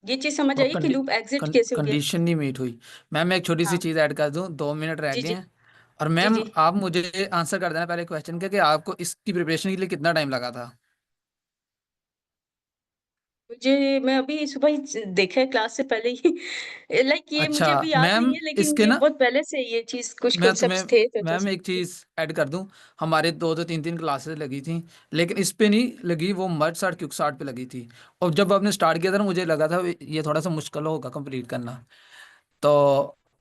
ये चीज समझ वो आई कि लूप एग्जिट कैसे हो गया? कंडीशन नहीं मीट हुई। मैम मैं एक छोटी सी हाँ, चीज़ ऐड कर दूं, 2 मिनट रह जी गए जी हैं। और जी मैम जी। आप मुझे आंसर कर देना पहले क्वेश्चन के, कि आपको इसकी प्रिपरेशन के लिए कितना टाइम लगा था। मैं अभी सुबह ही देखा है, क्लास से पहले ही। लाइक ये अच्छा मुझे अभी याद मैम, नहीं है, लेकिन इसके ये ना बहुत पहले से ये चीज, कुछ मैं तुम्हें कॉन्सेप्ट्स थे तो मैम एक चीज़ ऐड कर दूं। हमारे 2 2 3 3 क्लासेस लगी थी, लेकिन इस पे नहीं लगी, वो मर्ज साट क्यूक साट पे लगी थी। और जब आपने स्टार्ट किया था ना, मुझे लगा था ये थोड़ा सा मुश्किल होगा कंप्लीट करना। तो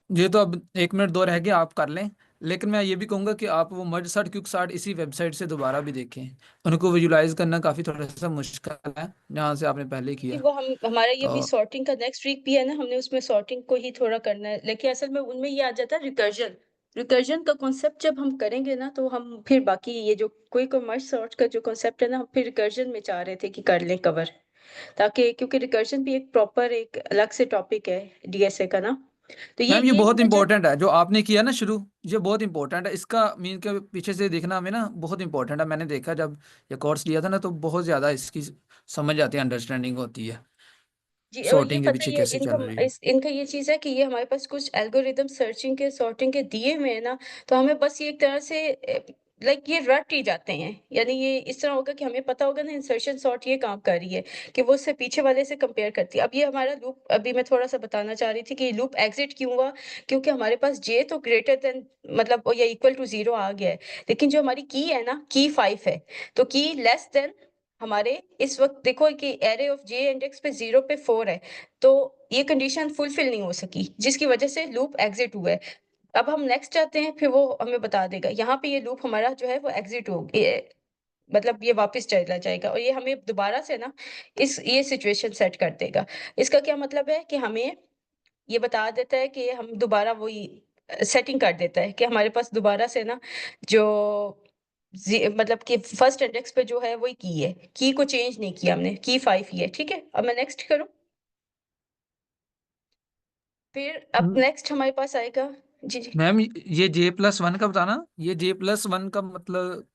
ये तो अब 1 मिनट 2 रह गया, आप कर लें। लेकिन मैं ये भी कहूँगा कि आप वो मर्ज साट क्यूक साट इसी वेबसाइट से दोबारा भी देखें। उनको विजुलाइज करना काफ़ी थोड़ा सा मुश्किल है, जहाँ से आपने पहले कि किया। वो हम हमारा ये भी तो सॉर्टिंग का नेक्स्ट वीक भी है ना, हमने उसमें सॉर्टिंग को ही थोड़ा करना है, लेकिन असल में उनमें ये आ जाता है रिकर्जन। रिकर्जन का कॉन्सेप्ट जब हम करेंगे ना, तो हम फिर बाकी ये जो कोई कोई मर्ज सॉर्ट का जो कॉन्सेप्ट है ना, हम फिर रिकर्जन में चाह रहे थे कि कर लें कवर, ताकि क्योंकि रिकर्जन भी एक प्रॉपर एक अलग से टॉपिक है डीएसए का ना। तो मैम ये ये बहुत हमने जब, इंपॉर्टेंट है जो आपने किया ना शुरू। ये बहुत इंपॉर्टेंट है, इसका मीन के पीछे से देखना हमें ना बहुत इंपॉर्टेंट है। मैंने देखा जब ये कोर्स लिया था ना, तो बहुत ज़्यादा इसकी समझ आती है, अंडरस्टैंडिंग होती है जी, और ये सॉर्टिंग के पता है, पीछे ये कैसे चल रही है। इनका ये चीज है कि ये हमारे पास कुछ एल्गोरिदम सर्चिंग के सॉर्टिंग के दिए हुए हैं ना, तो हमें बस ये एक तरह से लाइक ये रट ही जाते हैं। यानी ये इस तरह होगा कि हमें पता होगा ना इंसर्शन सॉर्ट ये काम कर रही है, कि वो उससे पीछे वाले से कंपेयर करती है। अब ये हमारा लूप, अभी मैं थोड़ा सा बताना चाह रही थी कि लूप एग्जिट क्यों हुआ, क्योंकि हमारे पास जे तो ग्रेटर देन मतलब या इक्वल टू 0 आ गया है, लेकिन जो हमारी की है ना, की 5 है, तो की लेस देन हमारे इस वक्त देखो कि एरे ऑफ जे इंडेक्स पे 0 पे 4 है, तो ये कंडीशन फुलफिल नहीं हो सकी, जिसकी वजह से लूप एग्जिट हुआ है। अब हम नेक्स्ट चाहते हैं, फिर वो हमें बता देगा यहाँ पे ये लूप हमारा जो है वो एग्जिट हो मतलब ये वापस चला जाएगा, और ये हमें दोबारा से ना इस ये सिचुएशन सेट कर देगा। इसका क्या मतलब है कि हमें ये बता देता है कि हम दोबारा वही सेटिंग कर देता है कि हमारे पास दोबारा से ना जो मतलब कि फर्स्ट इंडेक्स पे जो है वही की है, की को चेंज नहीं किया हमने, की 5 ही है, ठीक है। अब मैं नेक्स्ट करूं, फिर अब हम्म, नेक्स्ट हमारे पास आएगा। जी जी। मैम ये J+1 का बताना, ये J+1 का मतलब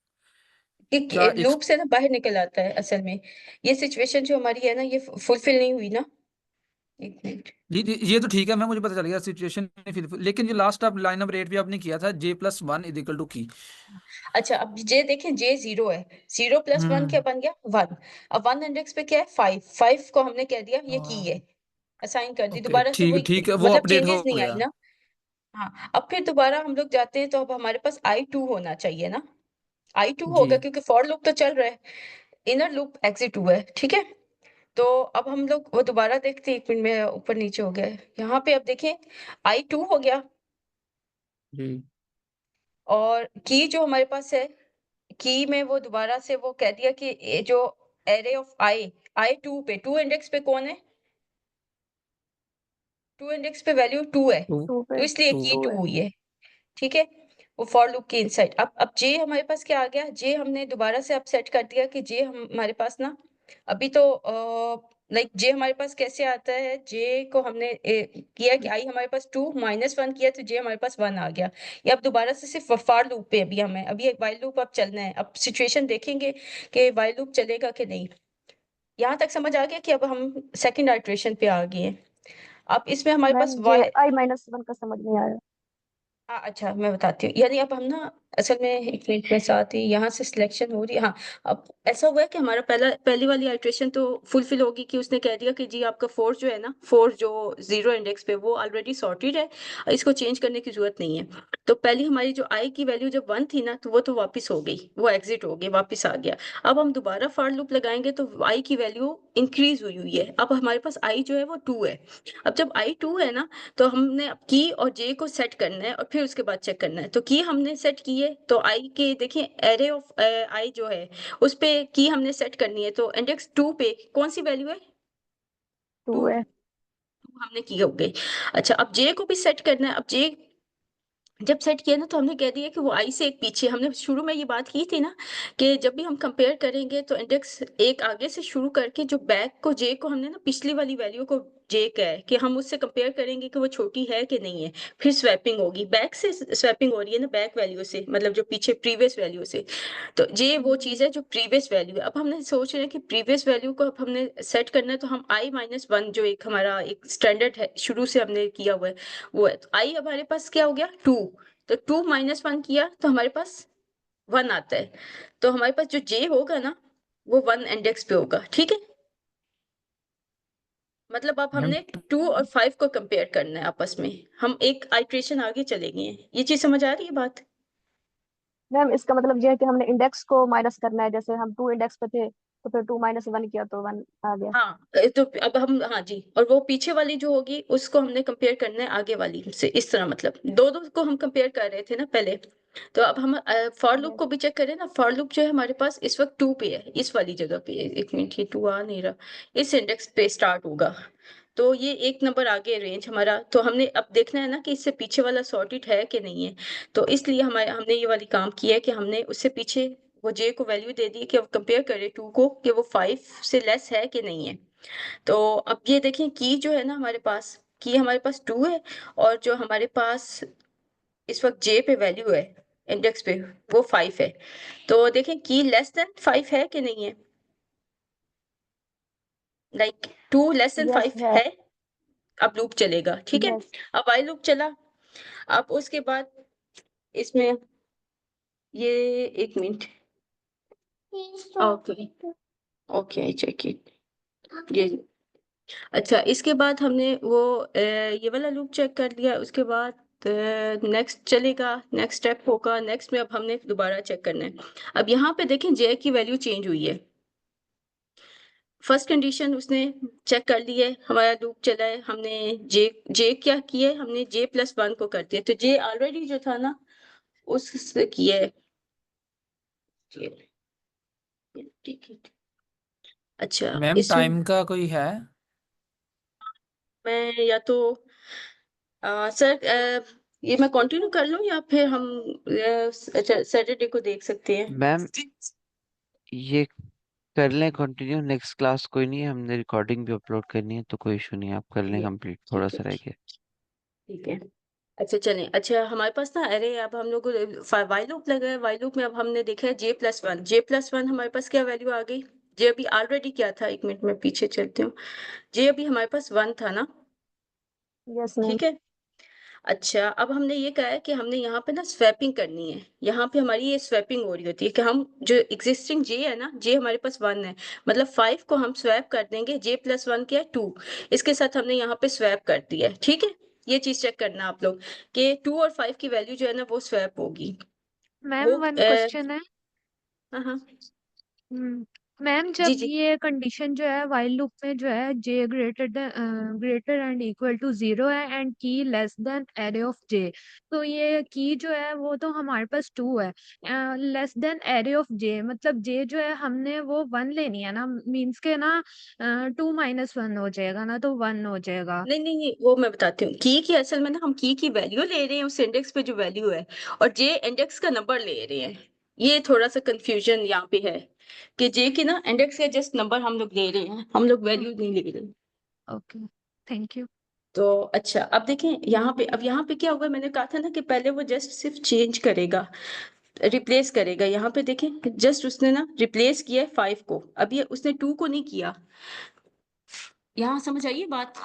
क्या एक। लूप से ना बाहर निकल आता है असल में। ये सिचुएशन जो हमारी है ना, ये फुलफिल नहीं हुई ना। एक मिनट। ये तो ठीक है मैम, मुझे पता चल गया सिचुएशन। लेकिन जो लास्ट आप लाइन नंबर 8 पे आपने किया था J+1 इज इक्वल टू की। अच्छा, अब जे देखें, जे 0 है, 0 प्लस 1 क्या हम्म। बन गया 1। अब 1 इंडेक्स पे क्या है 5, 5 को हमने कह दिया ये की है, असाइन कर दी, ओके दोबारा से ठीक वही ठीक है, वो मतलब अपडेट हो चेंजेस नहीं आई गया। ना। हाँ, अब फिर दोबारा हम लोग जाते हैं, तो अब हमारे पास I2 होना चाहिए ना। I2 जी। होगा क्योंकि फॉर लूप तो चल रहा है, इनर लूप एग्जिट हुआ है, ठीक है। तो अब हम लोग वो दोबारा देखते हैं, 1 मिनट में ऊपर नीचे हो गया है यहाँ पे। अब देखें I2 हो गया, जी। और की जो हमारे पास है, की में वो दोबारा से वो कह दिया कि ये जो एरे ऑफ I2 पे 2 इंडेक्स पे कौन है, 2 इंडेक्स पे वैल्यू 2 है, टू। 2 तो पे इसलिए टू। की 2 2 है। हुई है, ठीक है। वो फॉर लूप के इनसाइड। अब जे हमारे पास क्या आ गया, जे हमने दोबारा से अब सेट कर दिया कि जे हमारे पास ना, अभी तो लाइक जे हमारे पास कैसे आता है, जे को हमने किया कि आई हमारे पास 2 -1 किया, तो जे हमारे पास 1 आ गया। ये अब दोबारा से सिर्फ फॉर लूप पे अभी हमें अभी एक वाइल लूप अब चलना है। अब सिचुएशन देखेंगे कि वाइल लूप चलेगा कि नहीं। यहाँ तक समझ आ गया कि अब हम सेकंड आइट्रेशन पे आ गए हैं। अब इसमें हमारे मैम पास जे वाई, I -1 का समझ नहीं आया। हाँ, अच्छा मैं बताती हूँ। यानी अब हम ना असल में एक मिनट में साथ ही यहाँ से सिलेक्शन हो रही है। हाँ, अब ऐसा हुआ है कि हमारा पहली वाली आइट्रेशन तो फुलफिल होगी कि उसने कह दिया कि जी आपका 4 जो है ना, 4 जो 0 इंडेक्स पे वो ऑलरेडी सॉर्टेड है, इसको चेंज करने की जरूरत नहीं है। तो पहली हमारी जो आई की वैल्यू जब 1 थी ना, तो वो तो वापस हो गई, वो एग्जिट हो गई, वापस आ गया। अब हम दोबारा फॉर लूप लगाएंगे तो आई की वैल्यू इंक्रीज हुई हुई है। अब हमारे पास आई जो है वो 2 है। अब जब आई 2 है ना, तो हमने अब की और जे को सेट करना है और फिर उसके बाद चेक करना है। तो की हमने सेट की है, तो आई के देखिए एरे ऑफ आई जो है उस पे की हमने सेट करनी है। तो इंडेक्स 2 पे कौन सी वैल्यू है? 2 2 है। हमने की हो गई। अच्छा, अब जे को भी सेट करना है। अब जे जब सेट किया ना, तो हमने कह दिया कि वो आई से एक पीछे। हमने शुरू में ये बात की थी ना कि जब भी हम कंपेयर करेंगे तो इंडेक्स एक आगे से शुरू करके जो बैक को जे को हमने ना पिछली वाली वैल्यू को जे का है कि हम उससे कंपेयर करेंगे कि वो छोटी है कि नहीं है। फिर स्वैपिंग होगी, बैक से स्वैपिंग हो रही है ना, बैक वैल्यू से, मतलब जो पीछे प्रीवियस वैल्यू से। तो ये वो चीज है जो प्रीवियस वैल्यू है। अब हमने सोच रहे हैं कि प्रीवियस वैल्यू को अब हमने सेट करना है, तो हम i-1 जो एक हमारा एक स्टैंडर्ड है शुरू से हमने किया हुआ है वो है। तो i हमारे पास क्या हो गया? 2। तो 2 - 1 किया तो हमारे पास 1 आता है। तो हमारे पास जो j होगा ना, वो 1 इंडेक्स पे होगा। ठीक है, मतलब अब मैम हमने 2 और 5 को कंपेयर करना है आपस में। हम एक आइट्रेशन आगे चलेंगे। ये चीज समझ आ रही है बात? मैम इसका मतलब ये है कि हमने इंडेक्स को माइनस करना है। जैसे हम 2 इंडेक्स पे थे तो फिर 2 - 1 किया तो 1 आ गया। हाँ, तो अब हम, हाँ जी, और वो पीछे वाली जो होगी उसको हमने कंपेयर करना है आगे वाली से, इस तरह। मतलब दो दो को हम कंपेयर कर रहे थे ना पहले। तो अब हम फॉर लूप यस। को भी चेक करें ना। फॉर लूप जो है हमारे पास इस वक्त 2 पे है, इस वाली जगह पे है। एक मिनट, ये 2 आ नहीं रहा, इस इंडेक्स पे स्टार्ट होगा। तो ये एक नंबर आगे रेंज हमारा। तो हमने अब देखना है ना कि इससे पीछे वाला सॉर्टेड है कि नहीं है। तो इसलिए हमारे हमने ये वाली काम किया है कि हमने उससे पीछे वो जे को वैल्यू दे दी कि अब कंपेयर करें 2 को कि वो 5 से लेस है कि नहीं है। तो अब ये देखें की जो है ना हमारे पास, की हमारे पास 2 है, और जो हमारे पास इस वक्त जे पे वैल्यू है इंडेक्स पे, वो 5 है। तो देखें की लेस देन 5 है कि नहीं है? लाइक 2 लेस देन यस 5 है। है। अब लूप चलेगा, ठीक है। यस। अब वाइल लूप चला। अब उसके बाद इसमें ये, एक minute, okay okay, I check it. ये अच्छा, इसके बाद हमने वो ये वाला लूप चेक कर लिया। उसके बाद नेक्स्ट चलेगा, नेक्स्ट स्टेप होगा। नेक्स्ट में अब हमने दोबारा चेक करना है। अब यहाँ पे देखें जे की वैल्यू चेंज हुई है। फर्स्ट कंडीशन उसने चेक कर ली है, हमारा लूप चला है, हमने जे जे क्या किया है, हमने j+1 को कर दिया। तो जे ऑलरेडी जो था ना उससे किया है। ठीक है, अच्छा मैम इसमें टाइम का कोई है? मैं या तो सर ये मैं कंटिन्यू कर लूं या फिर हम अच्छा सैटरडे को देख सकते हैं? मैम ये कर लें कंटिन्यू, नेक्स्ट क्लास कोई नहीं है, हमने रिकॉर्डिंग भी अपलोड करनी है तो कोई इशू नहीं है, आप कर लें ये कंप्लीट, थोड़ा ठीक है, सा रह गया। ठीक है। अच्छा चलें, अच्छा हमारे पास ना, अरे अब हम लोग वाइल लूप लगा है। वाइल लूप में अब हमने देखा है j+1। j+1 हमारे पास क्या वैल्यू आ गई? जे अभी ऑलरेडी क्या था, एक मिनट में पीछे चलती हूँ। जे अभी हमारे पास 1 था ना, यस मैम। ठीक है। अच्छा, अब हमने ये कहा है कि हमने यहाँ पे ना स्वैपिंग करनी है। यहाँ पे हमारी ये स्वैपिंग हो रही होती है कि हम जो एग्जिस्टिंग जे है ना, जे हमारे पास 1 है, मतलब 5 को हम स्वैप कर देंगे। j+1 क्या है? 2। इसके साथ हमने यहाँ पे स्वैप कर दिया है, ठीक है। ये चीज चेक करना आप लोग कि 2 और 5 की वैल्यू जो है ना वो स्वैप होगी। मैम हो वन क्वेश्चन है। हाँ हाँ, हम्म, मैम जी जब जी। ये कंडीशन जो है वाइल लूप में जो है जे ग्रेटर एंड इक्वल टू 0 है एंड की लेस देन एरे ऑफ जे, तो ये की जो है वो तो हमारे पास 2 है, लेस देन एरे ऑफ जे मतलब जे जो है हमने वो 1 लेनी है ना, मीन्स के ना 2 - 1 हो जाएगा ना, तो 1 हो जाएगा। नहीं नहीं नहीं, वो मैं बताती हूँ। की असल में ना हम की वैल्यू ले रहे हैं उस इंडेक्स पे जो वैल्यू है, और जे इंडेक्स का नंबर ले रहे हैं। ये थोड़ा सा कंफ्यूजन यहाँ पे है कि जे की ना इंडेक्स का जस्ट नंबर हम लोग ले रहे हैं, हम लोग वैल्यू नहीं ले रहे। Okay, thank you. तो अच्छा, अब देखें यहाँ पे, अब यहाँ पे क्या होगा, मैंने कहा था ना कि पहले वो जस्ट सिर्फ चेंज करेगा, रिप्लेस करेगा। यहाँ पे देखें, जस्ट उसने ना रिप्लेस किया है 5 को, अब ये उसने 2 को नहीं किया। यहाँ समझ आइए बात?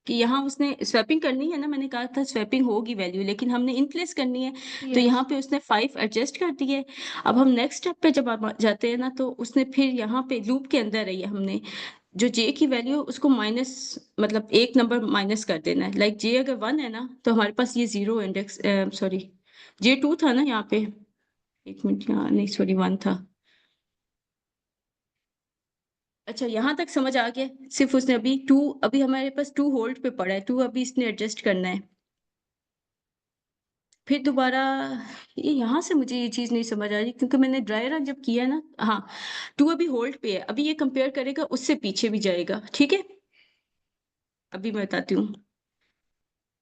कि यहाँ उसने स्वैपिंग करनी है ना, मैंने कहा था स्वैपिंग होगी वैल्यू, लेकिन हमने इन प्लेस करनी है, तो यस यहाँ पे उसने 5 एडजस्ट कर दिए। अब हम नेक्स्ट स्टेप पे जब आप जाते हैं ना, तो उसने फिर यहाँ पे लूप के अंदर है, ये हमने जो जे की वैल्यू है उसको माइनस, मतलब एक नंबर माइनस कर देना है। लाइक जे अगर 1 है ना, तो हमारे पास ये 0 इंडेक्स, सॉरी जे 2 था ना यहाँ पे, एक मिनट, यहाँ नहीं सॉरी 1 था। अच्छा, यहाँ तक समझ आ गया। सिर्फ उसने अभी 2, अभी हमारे पास 2 होल्ड पे पड़ा है, 2 अभी इसने एडजस्ट करना है। फिर दोबारा ये यहाँ से मुझे ये चीज नहीं समझ आ रही, क्योंकि मैंने ड्राई रन जब किया ना, हाँ 2 अभी होल्ड पे है, अभी ये कंपेयर करेगा उससे पीछे भी जाएगा, ठीक है। अभी मैं बताती हूँ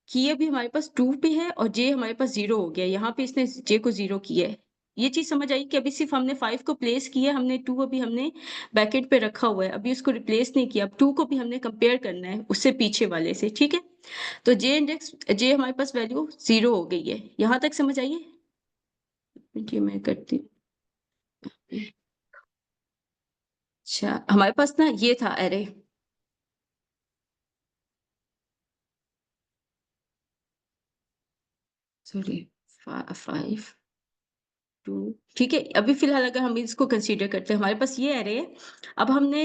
कि अभी हमारे पास 2 पे है और जे हमारे पास 0 हो गया, यहाँ पे इसने जे को 0 किया है। ये चीज समझ आई कि अभी सिर्फ हमने 5 को प्लेस किया, हमने 2 अभी हमने बैकेट पे रखा हुआ है, अभी उसको रिप्लेस नहीं किया। अब 2 को भी हमने कंपेयर करना है उससे पीछे वाले से, ठीक है। तो जे इंडेक्स, जे हमारे पास वैल्यू 0 हो गई है, यहाँ तक समझ आइए। ये मैं करती हूँ। अच्छा, हमारे पास ना ये था एरे, सॉरी 5 2, ठीक है। अभी फिलहाल अगर हम इसको कंसीडर करते हैं, हमारे पास ये एरे है। अब हमने,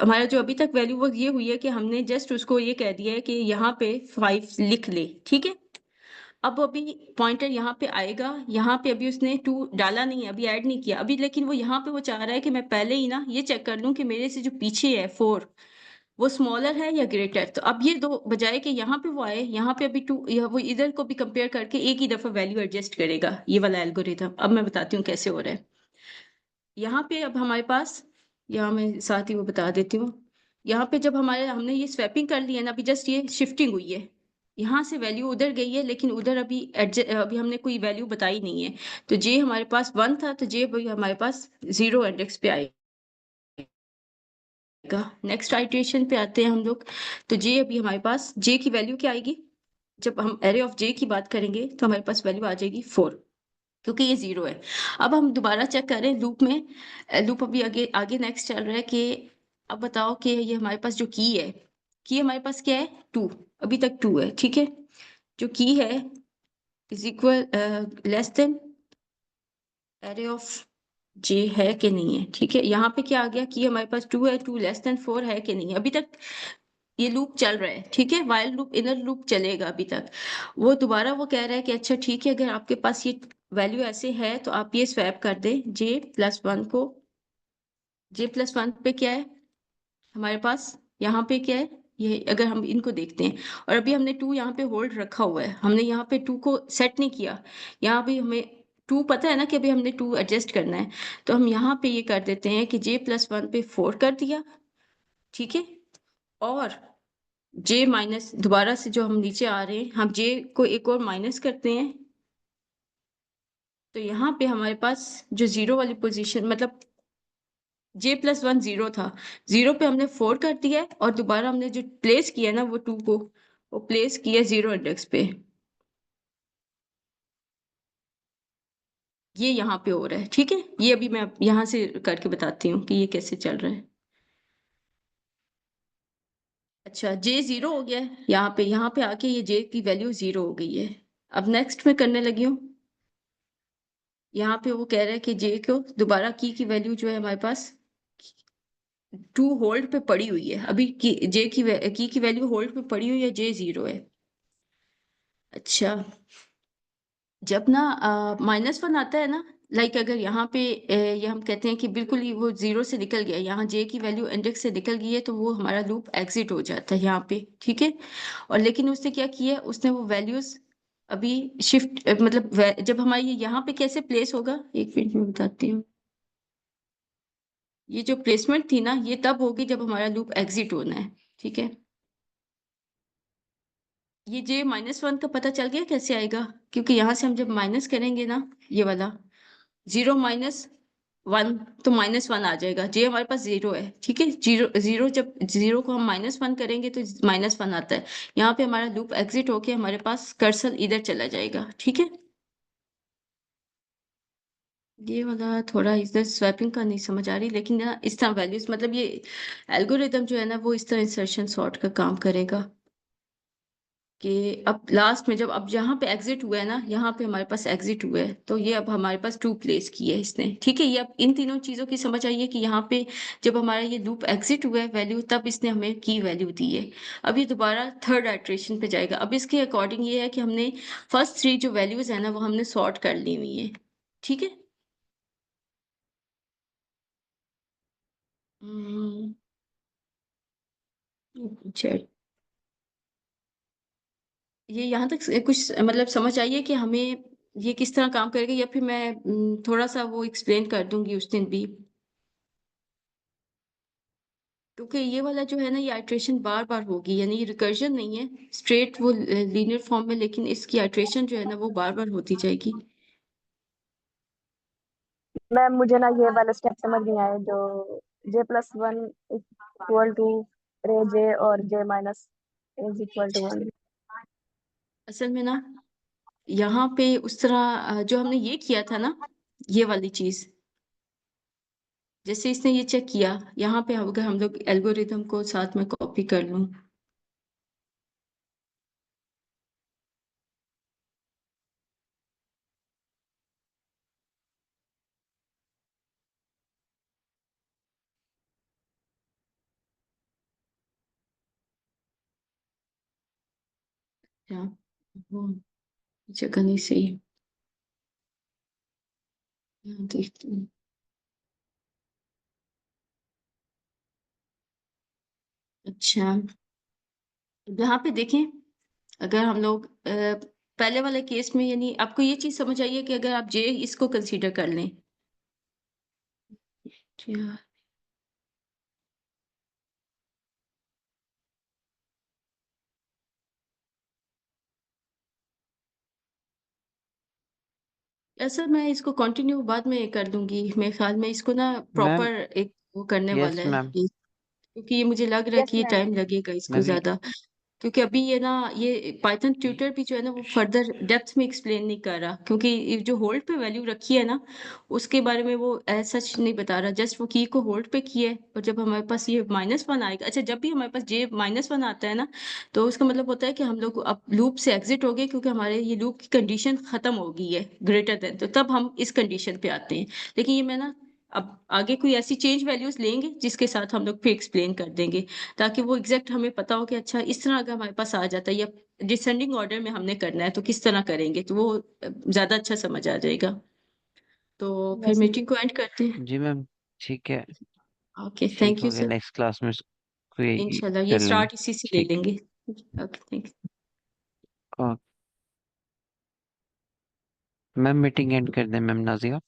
हमारा जो अभी तक वैल्यू वो ये हुई है कि हमने जस्ट उसको ये कह दिया है कि यहाँ पे 5 लिख ले, ठीक है। अब अभी पॉइंटर यहाँ पे आएगा, यहाँ पे अभी उसने 2 डाला नहीं है, अभी ऐड नहीं किया अभी, लेकिन वो यहाँ पे वो चाह रहा है कि मैं पहले ही ना ये चेक कर लूं कि मेरे से जो पीछे है 4 वो स्मॉलर है या ग्रेटर। तो अब ये दो बजाय कि यहाँ पे वो आए, यहाँ पे अभी 2, यह वो इधर को भी कंपेयर करके एक ही दफा वैल्यू एडजस्ट करेगा, ये वाला एल्गोरिथम। अब मैं बताती हूँ कैसे हो रहा है। यहाँ पे अब हमारे पास, यहाँ मैं साथ ही वो बता देती हूँ, यहाँ पे जब हमारे हमने ये स्वैपिंग कर लिया ना, अभी जस्ट ये शिफ्टिंग हुई है, यहाँ से वैल्यू उधर गई है, लेकिन उधर अभी अभी हमने कोई वैल्यू बताई नहीं है। तो जे हमारे पास 1 था, तो जे अभी हमारे पास 0 इंडेक्स पे आएगा। नेक्स्ट आइटरेशन पे आते हैं हम लोग। तो जे अभी हमारे पास, जे की वैल्यू क्या आएगी, जब हम एरे ऑफ जे की बात करेंगे तो हमारे पास वैल्यू आ जाएगी 4, क्योंकि ये 0 है। अब हम दोबारा चेक करें लूप में, लूप अभी आगे आगे नेक्स्ट चल रहा है कि अब बताओ कि ये हमारे पास जो की है, की हमारे पास क्या है 2, अभी तक 2 है, ठीक है। जो की है is equal less than array of j है कि नहीं है, ठीक है। यहाँ पे क्या आ गया कि हमारे पास 2 है, 2 लेस देन 4 है कि नहीं, अभी तक ये लूप चल रहा है, ठीक है। वाइल लूप, इनर लूप चलेगा अभी तक। वो दोबारा वो कह रहा है कि अच्छा ठीक है, अगर आपके पास ये वैल्यू ऐसे है तो आप ये स्वैप कर दें J+1 को। J+1 पे क्या है हमारे पास, यहाँ पे क्या है, ये अगर हम इनको देखते हैं, और अभी हमने 2 यहाँ पे होल्ड रखा हुआ है, हमने यहाँ पे 2 को सेट नहीं किया। यहाँ भी हमें 2 पता है ना कि अभी हमने 2 एडजस्ट करना है, तो हम यहाँ पे ये कर देते हैं कि J+1 पे 4 कर दिया, ठीक है। और J माइनस, दोबारा से जो हम नीचे आ रहे हैं, हम J को एक और माइनस करते हैं, तो यहाँ पे हमारे पास जो 0 वाली पोजीशन, मतलब J+1 0 था, 0 पे हमने 4 कर दिया है, और दोबारा हमने जो प्लेस किया ना वो 2 को, वो प्लेस किया 0 इंडेक्स पे। ये यहाँ पे हो रहा है, ठीक है। ये अभी मैं यहाँ से करके बताती हूँ कि ये कैसे चल रहा है। अच्छा, J 0 हो गया है यहाँ पे आके ये J की वैल्यू 0 हो गई है। अब नेक्स्ट में करने लगी हूँ, यहाँ पे वो कह रहा है कि J को दोबारा की वैल्यू जो है हमारे पास 2 होल्ड पे पड़ी हुई है, अभी J की वैल्यू होल्ड पे पड़ी हुई है, J 0 है। अच्छा, जब ना -1 आता है ना, लाइक अगर यहाँ पे ये हम कहते हैं कि बिल्कुल ही वो 0 से निकल गया, यहाँ J की वैल्यू इंडेक्स से निकल गई है, तो वो हमारा लूप एग्जिट हो जाता है यहाँ पे, ठीक है। और लेकिन उसने क्या किया है, उसने वो वैल्यूज अभी शिफ्ट, मतलब जब हमारी ये यहाँ पे कैसे प्लेस होगा, एक मिनट में बताती हूँ। ये जो प्लेसमेंट थी ना, ये तब होगी जब हमारा लूप एग्जिट होना है, ठीक है। ये J-1 का पता चल गया कैसे आएगा, क्योंकि यहाँ से हम जब माइनस करेंगे ना, ये वाला 0 - 1, तो -1 आ जाएगा। J हमारे पास 0 है, ठीक है। 0 जब 0 को हम -1 करेंगे तो -1 आता है। यहाँ पे हमारा लूप एग्जिट होके हमारे पास कर्सर इधर चला जाएगा, ठीक है। ये वाला थोड़ा इधर स्वैपिंग का नहीं समझ आ रही, लेकिन ना इस तरह वैल्यूज, मतलब ये एल्गोरिदम जो है ना वो इस तरह इंसर्शन सॉर्ट का काम करेगा। कि अब लास्ट में जब अब यहाँ पे एग्जिट हुआ है ना, यहाँ पे हमारे पास एग्जिट हुआ है, तो ये अब हमारे पास 2 प्लेस की है इसने। ठीक है, ये अब इन तीनों चीजों की समझ आई है कि यहाँ पे जब हमारा ये लूप एग्जिट हुआ है वैल्यू, तब इसने हमें की वैल्यू दी है। अब ये दोबारा थर्ड आइट्रेशन पे जाएगा। अब इसके अकॉर्डिंग ये है कि हमने फर्स्ट 3 जो वैल्यूज है ना वो हमने सॉर्ट कर ली हुई है। ठीक है। हम्म, चल, ये यहाँ तक कुछ मतलब समझ आई है कि हमें ये किस तरह काम करेगा, या फिर मैं थोड़ा सा वो एक्सप्लेन कर दूंगी उस दिन भी, क्योंकि ये वाला जो है ना ये आइट्रेशन बार बार होगी, यानी ये रिकर्जन नहीं है स्ट्रेट वो लीनियर फॉर्म में, लेकिन इसकी आइट्रेशन जो है ना वो बार बार होती जाएगी। मैम मुझे ना ये वाला स्टेप समझ नहीं आया, जो J+1 इक्वल टू रे जे और J-1 असल में ना यहाँ पे उस तरह जो हमने ये किया था ना, ये वाली चीज, जैसे इसने ये चेक किया, यहाँ पे अगर हम लोग एल्गोरिथम को साथ में कॉपी कर लूं, या वो जगह नहीं सही, यहाँ देखते हैं। अच्छा, यहाँ पे देखें, अगर हम लोग पहले वाले केस में, यानी आपको ये चीज समझ आई है कि अगर आप जे इसको कंसीडर कर लें, क्या ऐसा, मैं इसको कंटिन्यू बाद में कर दूंगी, मेरे ख्याल में इसको ना मैम। प्रॉपर एक वो करने वाला यस है मैम। ये, क्योंकि ये मुझे लग रहा है यस कि ये मैम। टाइम लगेगा इसको मैम ज्यादा, क्योंकि अभी ये ना ये पाइथन ट्यूटर भी जो है ना वो फर्दर डेप्थ में एक्सप्लेन नहीं कर रहा, क्योंकि ये जो होल्ड पे वैल्यू रखी है ना उसके बारे में वो एज सच नहीं बता रहा, जस्ट वो की को होल्ड पे किया है। और जब हमारे पास ये -1 आएगा, अच्छा जब भी हमारे पास J-1 आता है ना, तो उसका मतलब होता है कि हम लोग अब लूप से एग्जिट हो गए, क्योंकि हमारे ये लूप की कंडीशन खत्म हो गई है ग्रेटर देन, तो तब हम इस कंडीशन पे आते हैं। लेकिन ये मैं ना अब आगे कोई ऐसी चेंज वैल्यूज लेंगे जिसके साथ हम लोग फिर एक्सप्लेन कर देंगे, ताकि वो एग्जैक्ट हमें पता हो कि अच्छा इस तरह अगर हमारे पास आ जाता है, या डिसेंडिंग ऑर्डर में हमने करना है तो किस तरह करेंगे, तो वो ज्यादा अच्छा समझ आ जाएगा। तो फिर यस मीटिंग को एंड करते हैं। जी मैम। ठीक है। ओके, ठीक थैंक हो यू गया, सर। नेक्स्ट क्लास में इसको यही इंशाल्लाह ये कर लेंगे। स्टार्ट इसी से ले ठीक लेंगे। ओके, थैंक है। मैम मीटिंग एंड कर दें मैम नाजिया।